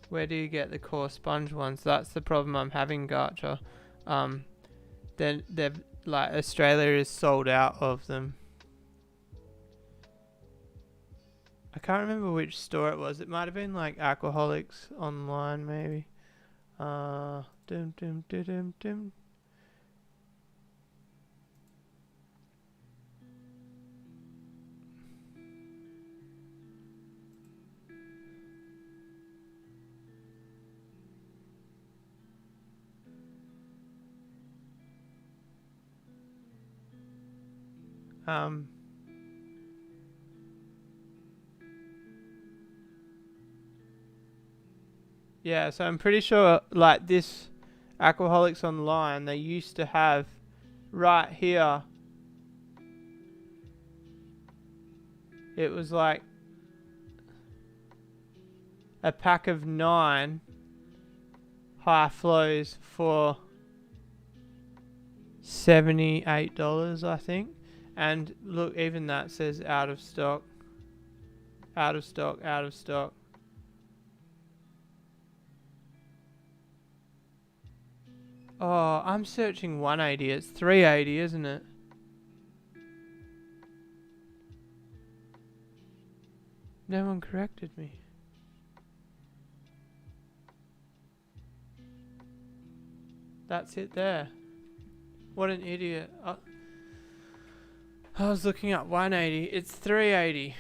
Where do you get the core sponge ones? That's the problem I'm having, Garcher. They've like Australia is sold out of them. I can't remember which store it was. It might have been like Alcoholics Online, maybe. Dum dum dum dum dum. Yeah, so I'm pretty sure like this Alcoholics Online, they used to have right here, it was like a pack of 9 high flows for $78, I think. And look, even that says out of stock. Out of stock, out of stock. Oh, I'm searching 180. It's 380, isn't it? No one corrected me. That's it there. What an idiot. I was looking at 180. It's 380.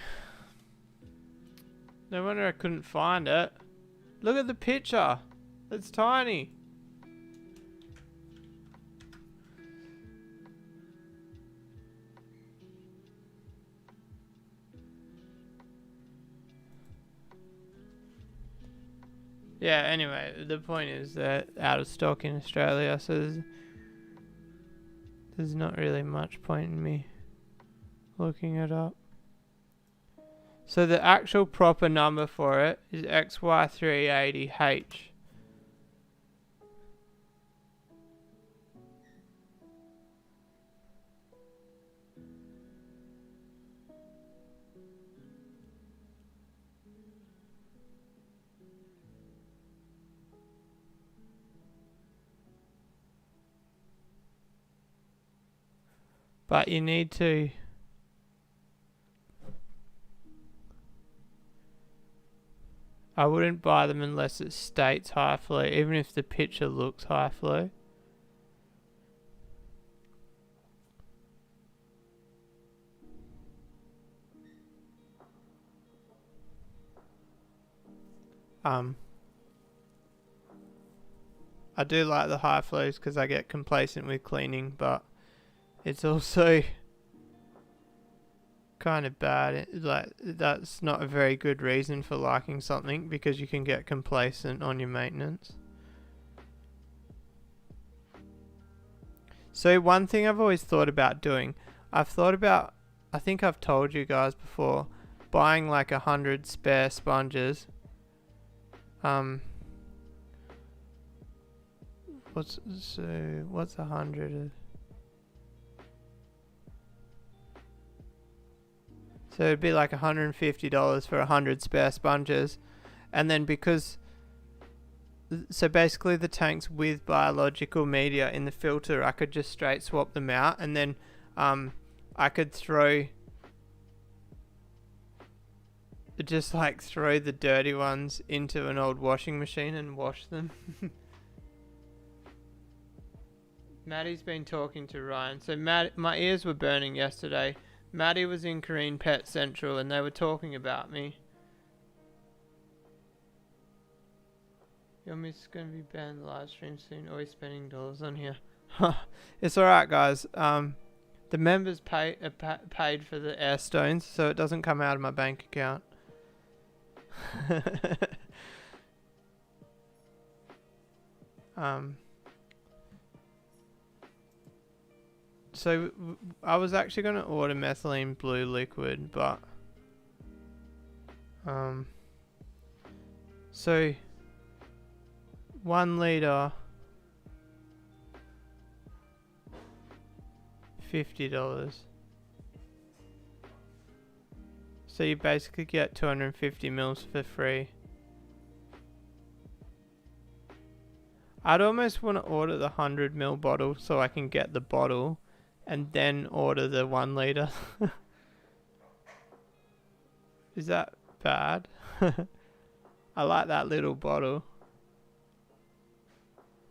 No wonder I couldn't find it. Look at the picture. It's tiny. Yeah, anyway, the point is that out of stock in Australia, so there's not really much point in me looking it up. So the actual proper number for it is XY380H. But you need to... I wouldn't buy them unless it states high flow, even if the picture looks high flow. I do like the high flows because I get complacent with cleaning, but it's also kind of bad. Like, that's not a very good reason for liking something, because you can get complacent on your maintenance. So one thing I've always thought about doing, I think I've told you guys before, buying like 100 spare sponges. What's 100? So it'd be like $150 for 100 spare sponges, and then so basically the tanks with biological media in the filter, I could just straight swap them out, and then I could throw the dirty ones into an old washing machine and wash them. Maddie's been talking to Ryan. So my ears were burning yesterday. Maddie was in Korean Pet Central and they were talking about me. Your miss is going to be banned live stream soon. Always spending dollars on here. It's alright, guys. The members paid for the air stones, so it doesn't come out of my bank account. So I was actually going to order methylene blue liquid, but so 1 litre, $50. So you basically get 250 mils for free. I'd almost want to order the 100 ml bottle so I can get the bottle and then order the 1 litre. Is that bad? I like that little bottle.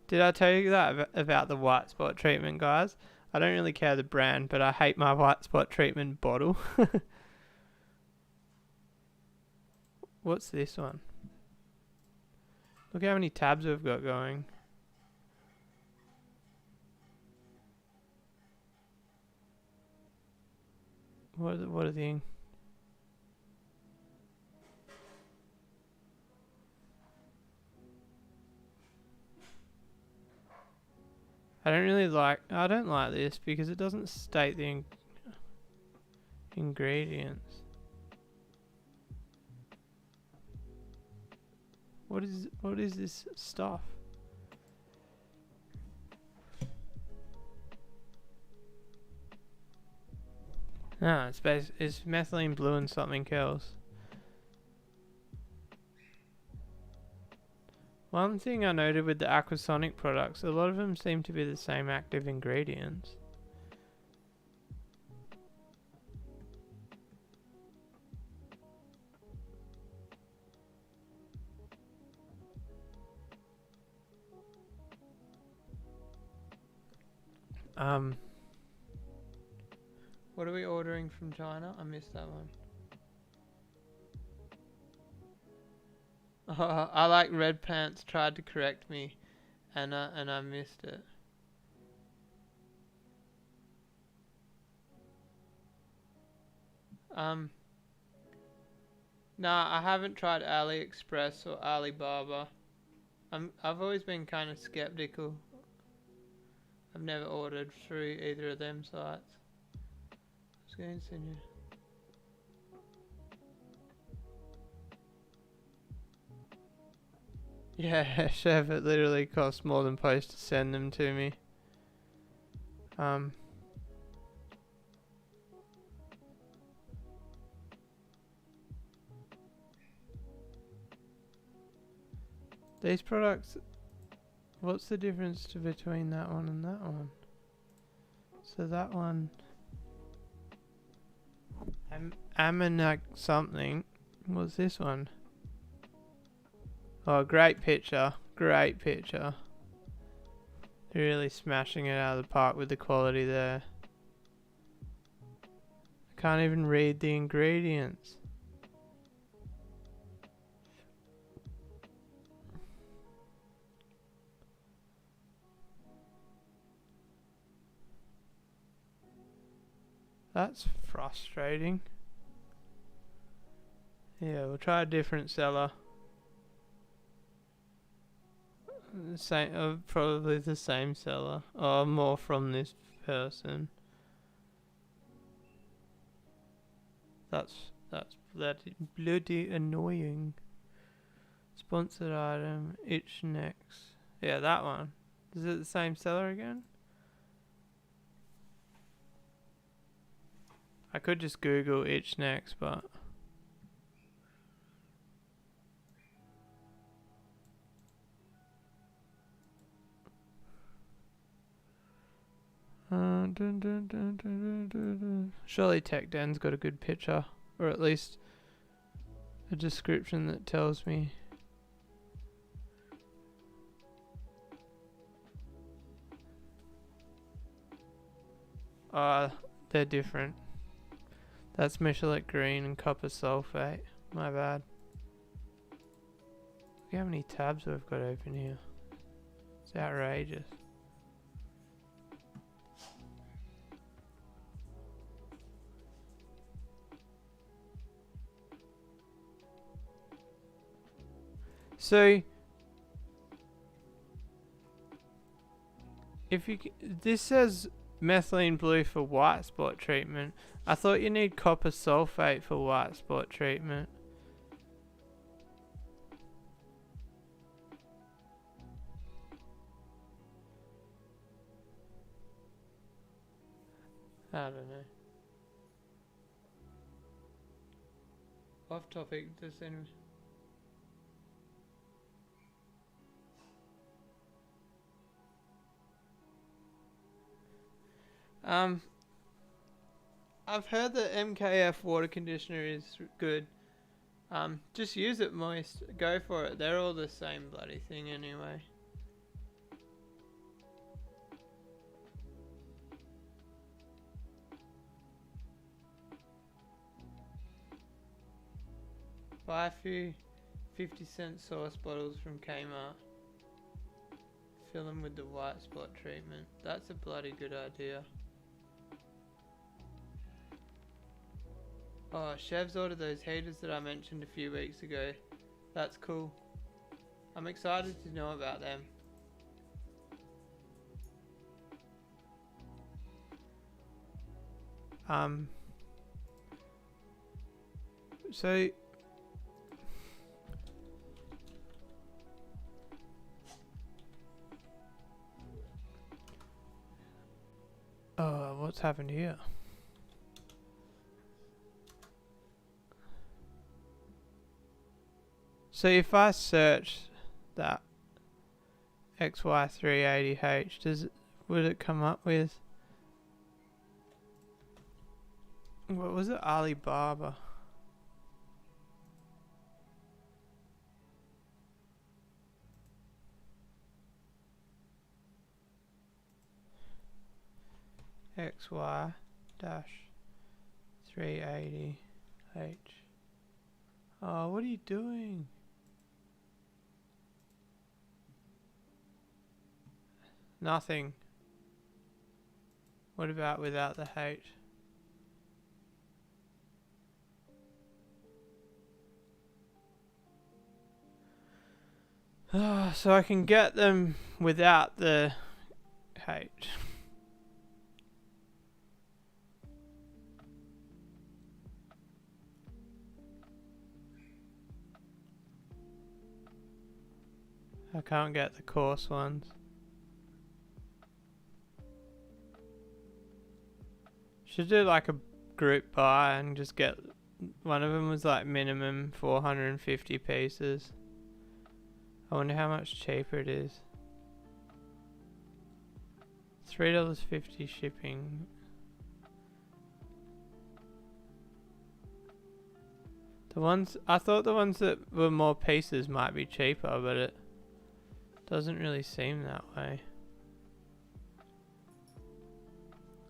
Did I tell you that about the white spot treatment, guys? I don't really care the brand, but I hate my white spot treatment bottle. What's this one? Look how many tabs we've got going. What are the... I don't like this because it doesn't state the ingredients. What is this stuff? No, it's methylene blue and something else. One thing I noted with the Aquasonic products, a lot of them seem to be the same active ingredients. What are we ordering from China? I missed that one. Oh, I like Red Pants tried to correct me, and I missed it. Nah, I haven't tried AliExpress or Alibaba. I've always been kind of skeptical. I've never ordered through either of them sites. I was going to send you. Yeah, chef, it literally costs more than post to send them to me. These products, what's the difference between that one and that one? So that one, Amanak something. What's this one? Oh, great picture. Great picture. They're really smashing it out of the park with the quality there. I can't even read the ingredients. That's frustrating. Yeah, we'll try a different seller. The same, probably the same seller, or more from this person. That's bloody annoying. Sponsored item, itch next. Yeah, that one. Is it the same seller again? I could just Google itch next, but surely TechDen's got a good picture, or at least a description that tells me. They're different. That's Michelin green and copper sulfate. My bad. Look how many tabs we've got open here. It's outrageous. So, if you this says methylene blue for white spot treatment. I thought you need copper sulfate for white spot treatment. I don't know. Off topic, does anyone... I've heard that MKF water conditioner is good. Just use it moist. Go for it. They're all the same bloody thing anyway. Buy a few 50-cent sauce bottles from Kmart. Fill them with the white spot treatment. That's a bloody good idea. Oh, Chev's ordered those heaters that I mentioned a few weeks ago. That's cool. I'm excited to know about them. So... Oh, what's happened here? So if I search that XY380H, would it come up with... What was it? Alibaba. XY-380H. Oh, what are you doing? Nothing. What about without the H? So I can get them without the H. I can't get the coarse ones. Should do like a group buy and just get... One of them was like minimum 450 pieces. I wonder how much cheaper it is. $3.50 shipping. I thought the ones that were more pieces might be cheaper, but it doesn't really seem that way.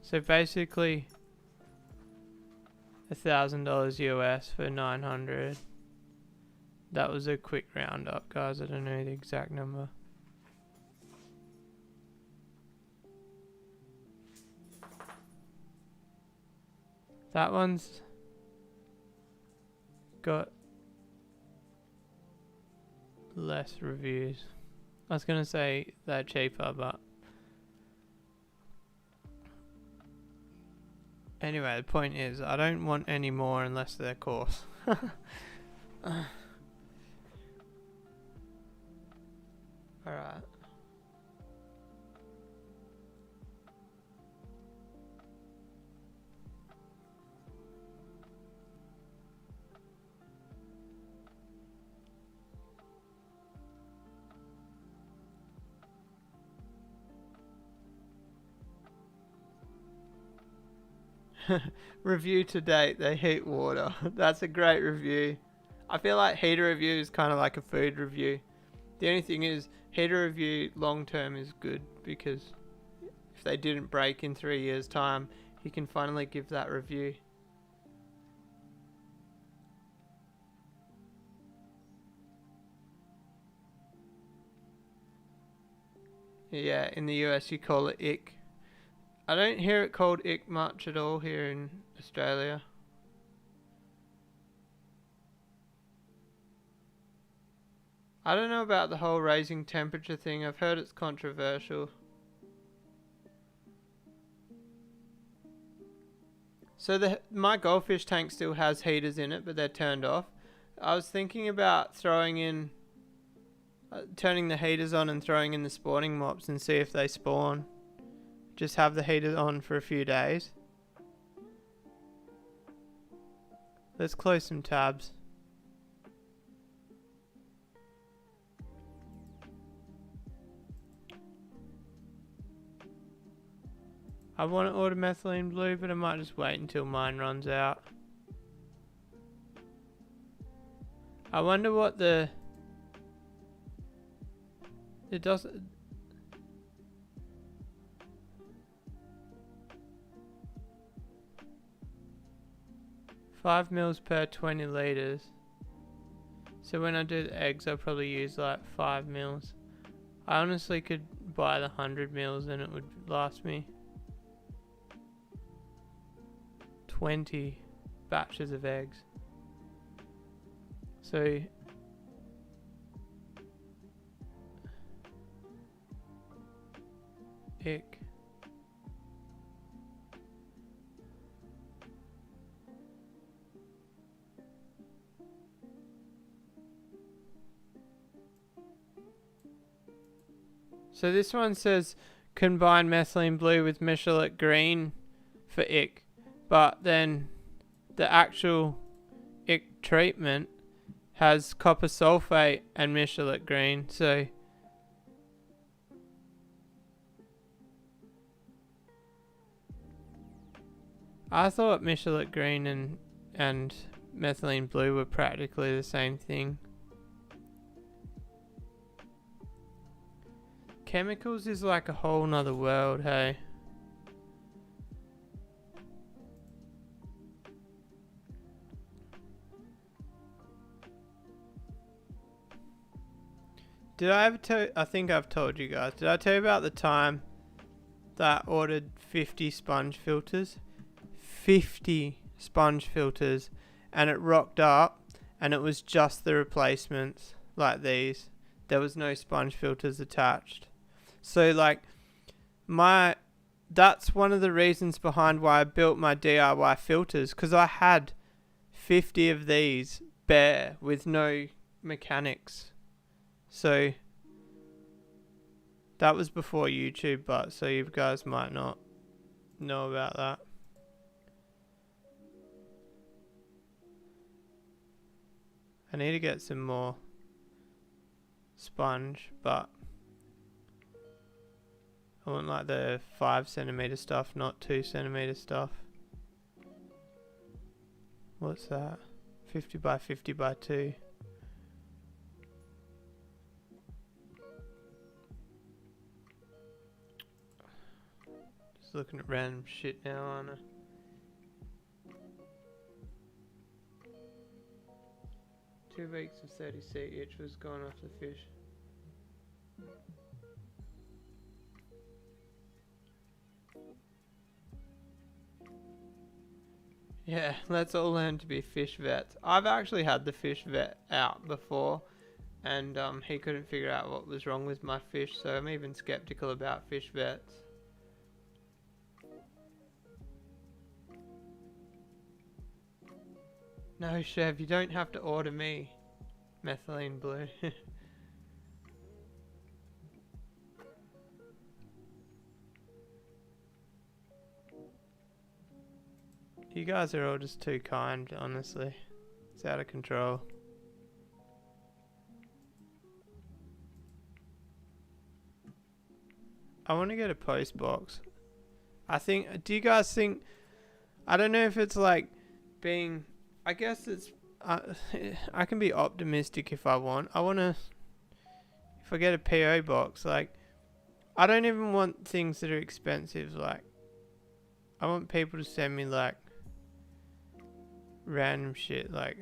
So basically, $1,000 US for 900. That was a quick roundup, guys. I don't know the exact number. That one's got less reviews. I was gonna say they're cheaper, but anyway, the point is I don't want any more unless they're coarse. Alright. Review to date, they heat water. That's a great review. I feel like heater review is kind of like a food review. The only thing is, heater review long term is good because if they didn't break in 3 years time, you can finally give that review. Yeah, in the US you call it ick. I don't hear it called ick much at all here in Australia. I don't know about the whole raising temperature thing. I've heard it's controversial. So my goldfish tank still has heaters in it, but they're turned off. I was thinking about throwing in, turning the heaters on and throwing in the spawning mops and see if they spawn. Just have the heaters on for a few days. Let's close some tabs. I want to order methylene blue, but I might just wait until mine runs out. I wonder what it does. 5 mils per 20 litres. So when I do the eggs, I'll probably use like 5 mils. I honestly could buy the 100 mils and it would last me 20 batches of eggs. So ick. So this one says combine methylene blue with Michelet green for ick, but then the actual ick treatment has copper sulfate and Michelet green. So I thought Michelet green and methylene blue were practically the same thing. Chemicals is like a whole nother world, hey. Did I ever tell, I think I've told you guys, did I tell you about the time that I ordered 50 sponge filters? 50 sponge filters, and it rocked up and it was just the replacements, like these. There was no sponge filters attached. So like that's one of the reasons behind why I built my DIY filters, because I had 50 of these bare with no mechanics. So that was before YouTube, but so you guys might not know about that. I need to get some more sponge, but I want like the 5 centimeter stuff, not 2 centimeter stuff. What's that? 50 by 50 by 2. Just looking at random shit now, aren't I? 2 weeks of 30C each was gone off the fish. Yeah, let's all learn to be fish vets. I've actually had the fish vet out before, and he couldn't figure out what was wrong with my fish, so I'm even skeptical about fish vets. No, Chev, you don't have to order me. Methylene blue. You guys are all just too kind, honestly. It's out of control. I want to get a post box. Do you guys think, I don't know if it's like being, I guess it's, I can be optimistic if I want. If I get a PO box, like, I don't even want things that are expensive, like, I want people to send me, like, random shit, like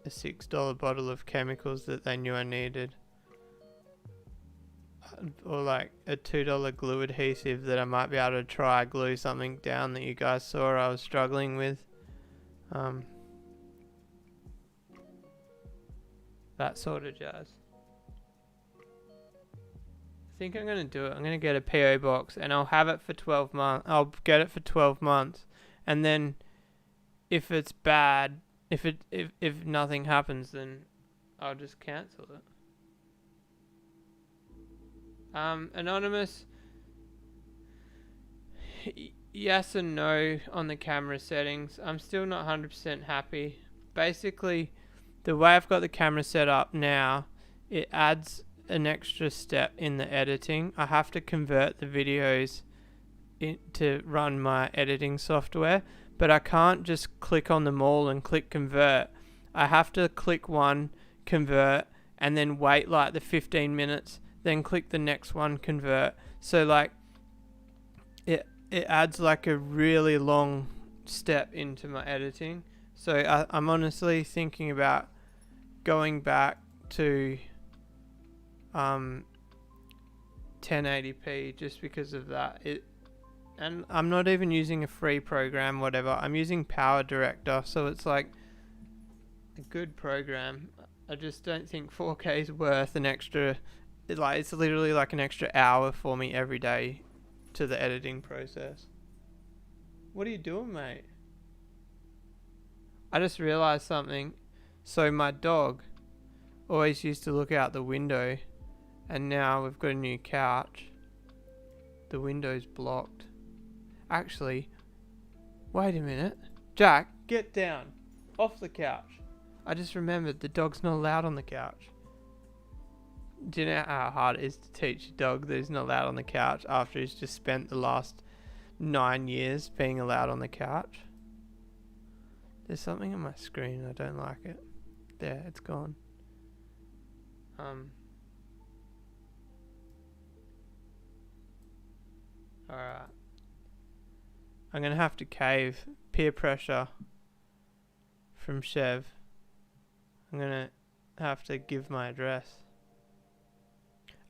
a $6 bottle of chemicals that they knew I needed. Or like a $2 glue adhesive that I might be able to try glue something down that you guys saw I was struggling with. That sort of jazz. I think I'm going to do it. I'm going to get a PO box and I'll have it for 12 months. I'll get it for 12 months. And then if it's bad, if nothing happens, then I'll just cancel it. Anonymous, yes and no on the camera settings. I'm still not 100% happy. Basically, the way I've got the camera set up now, it adds an extra step in the editing. I have to convert the videos to run my editing software, but I can't just click on them all and click convert. I have to click one, convert, and then wait like the 15 minutes, then click the next one, convert. So like it adds like a really long step into my editing. So I'm honestly thinking about going back to 1080p just because of that. And I'm not even using a free program, whatever. I'm using Power Director, so it's like a good program. I just don't think 4K is worth an extra. It's literally like an extra hour for me every day to the editing process. What are you doing, mate? I just realized something. So my dog always used to look out the window, and now we've got a new couch. The window's blocked. Actually, wait a minute. Jack, get down. Off the couch. I just remembered the dog's not allowed on the couch. Do you know how hard it is to teach a dog that he's not allowed on the couch after he's just spent the last 9 years being allowed on the couch? There's something on my screen, I don't like it. There, it's gone. Alright. I'm gonna have to cave. Peer pressure from Chev. I'm gonna have to give my address.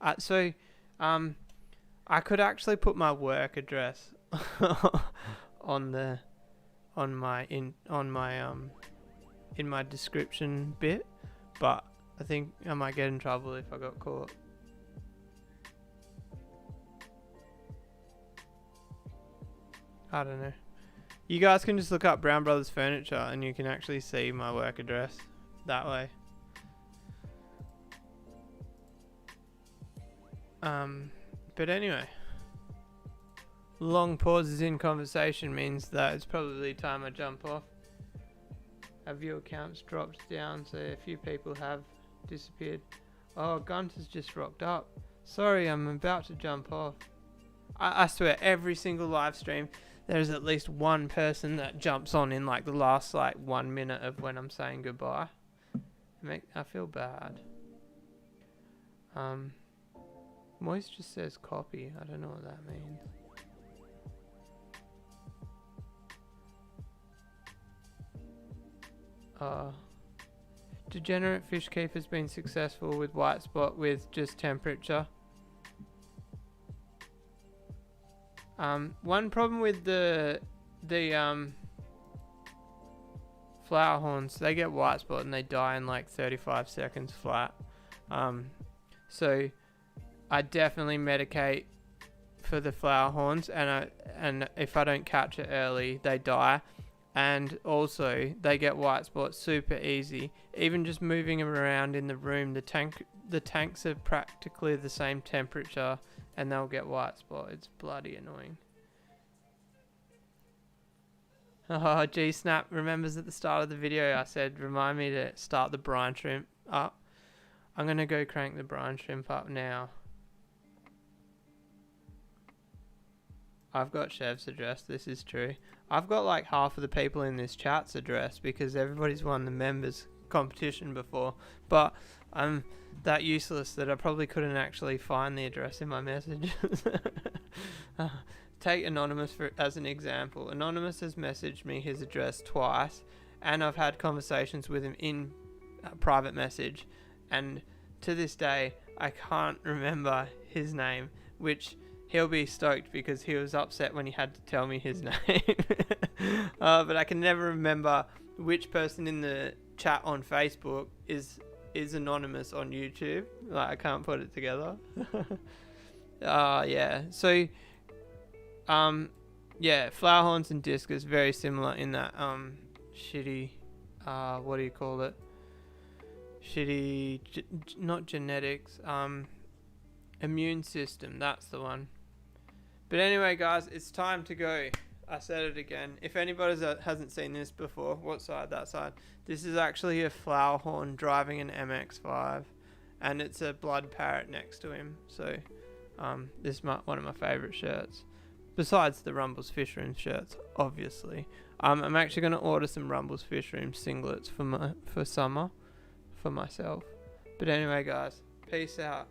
I could actually put my work address on my description bit, but I think I might get in trouble if I got caught. I don't know. You guys can just look up Brown Brothers Furniture and you can actually see my work address that way. But anyway, long pauses in conversation means that it's probably time I jump off. Our view accounts dropped down, so a few people have disappeared. Oh, Gunter's just rocked up. Sorry, I'm about to jump off. I swear, every single live stream, there's at least one person that jumps on in like the last like 1 minute of when I'm saying goodbye. I feel bad. Moist just says copy. I don't know what that means. Degenerate fish keeper's been successful with white spot with just temperature. One problem with the flower horns, they get white spot and they die in like 35 seconds flat. So I definitely medicate for the flower horns, and if I don't catch it early, they die. And also they get white spots super easy. Even just moving them around in the room, the tanks are practically the same temperature and they'll get white spot. It's bloody annoying. Oh, G-Snap remembers at the start of the video I said remind me to start the brine shrimp up. I'm gonna go crank the brine shrimp up now. I've got Chev's address, this is true. I've got like half of the people in this chat's address because everybody's won the members competition before. But I'm that useless that I probably couldn't actually find the address in my messages. Take Anonymous as an example. Anonymous has messaged me his address twice, and I've had conversations with him in private message, and to this day I can't remember his name, which he'll be stoked because he was upset when he had to tell me his name. But I can never remember which person in the chat on Facebook is anonymous on YouTube. Like, I can't put it together. Yeah. So, yeah, flower horns and discus very similar in that shitty, what do you call it? Shitty, not genetics, immune system. That's the one. But anyway, guys, it's time to go. I said it again. If anybody hasn't seen this before, what side? That side. This is actually a flower horn driving an MX-5, and it's a blood parrot next to him. So, this is one of my favorite shirts. Besides the Rumbles Fish Room shirts, obviously. I'm actually going to order some Rumbles Fish Room singlets for summer, for myself. But anyway, guys, peace out.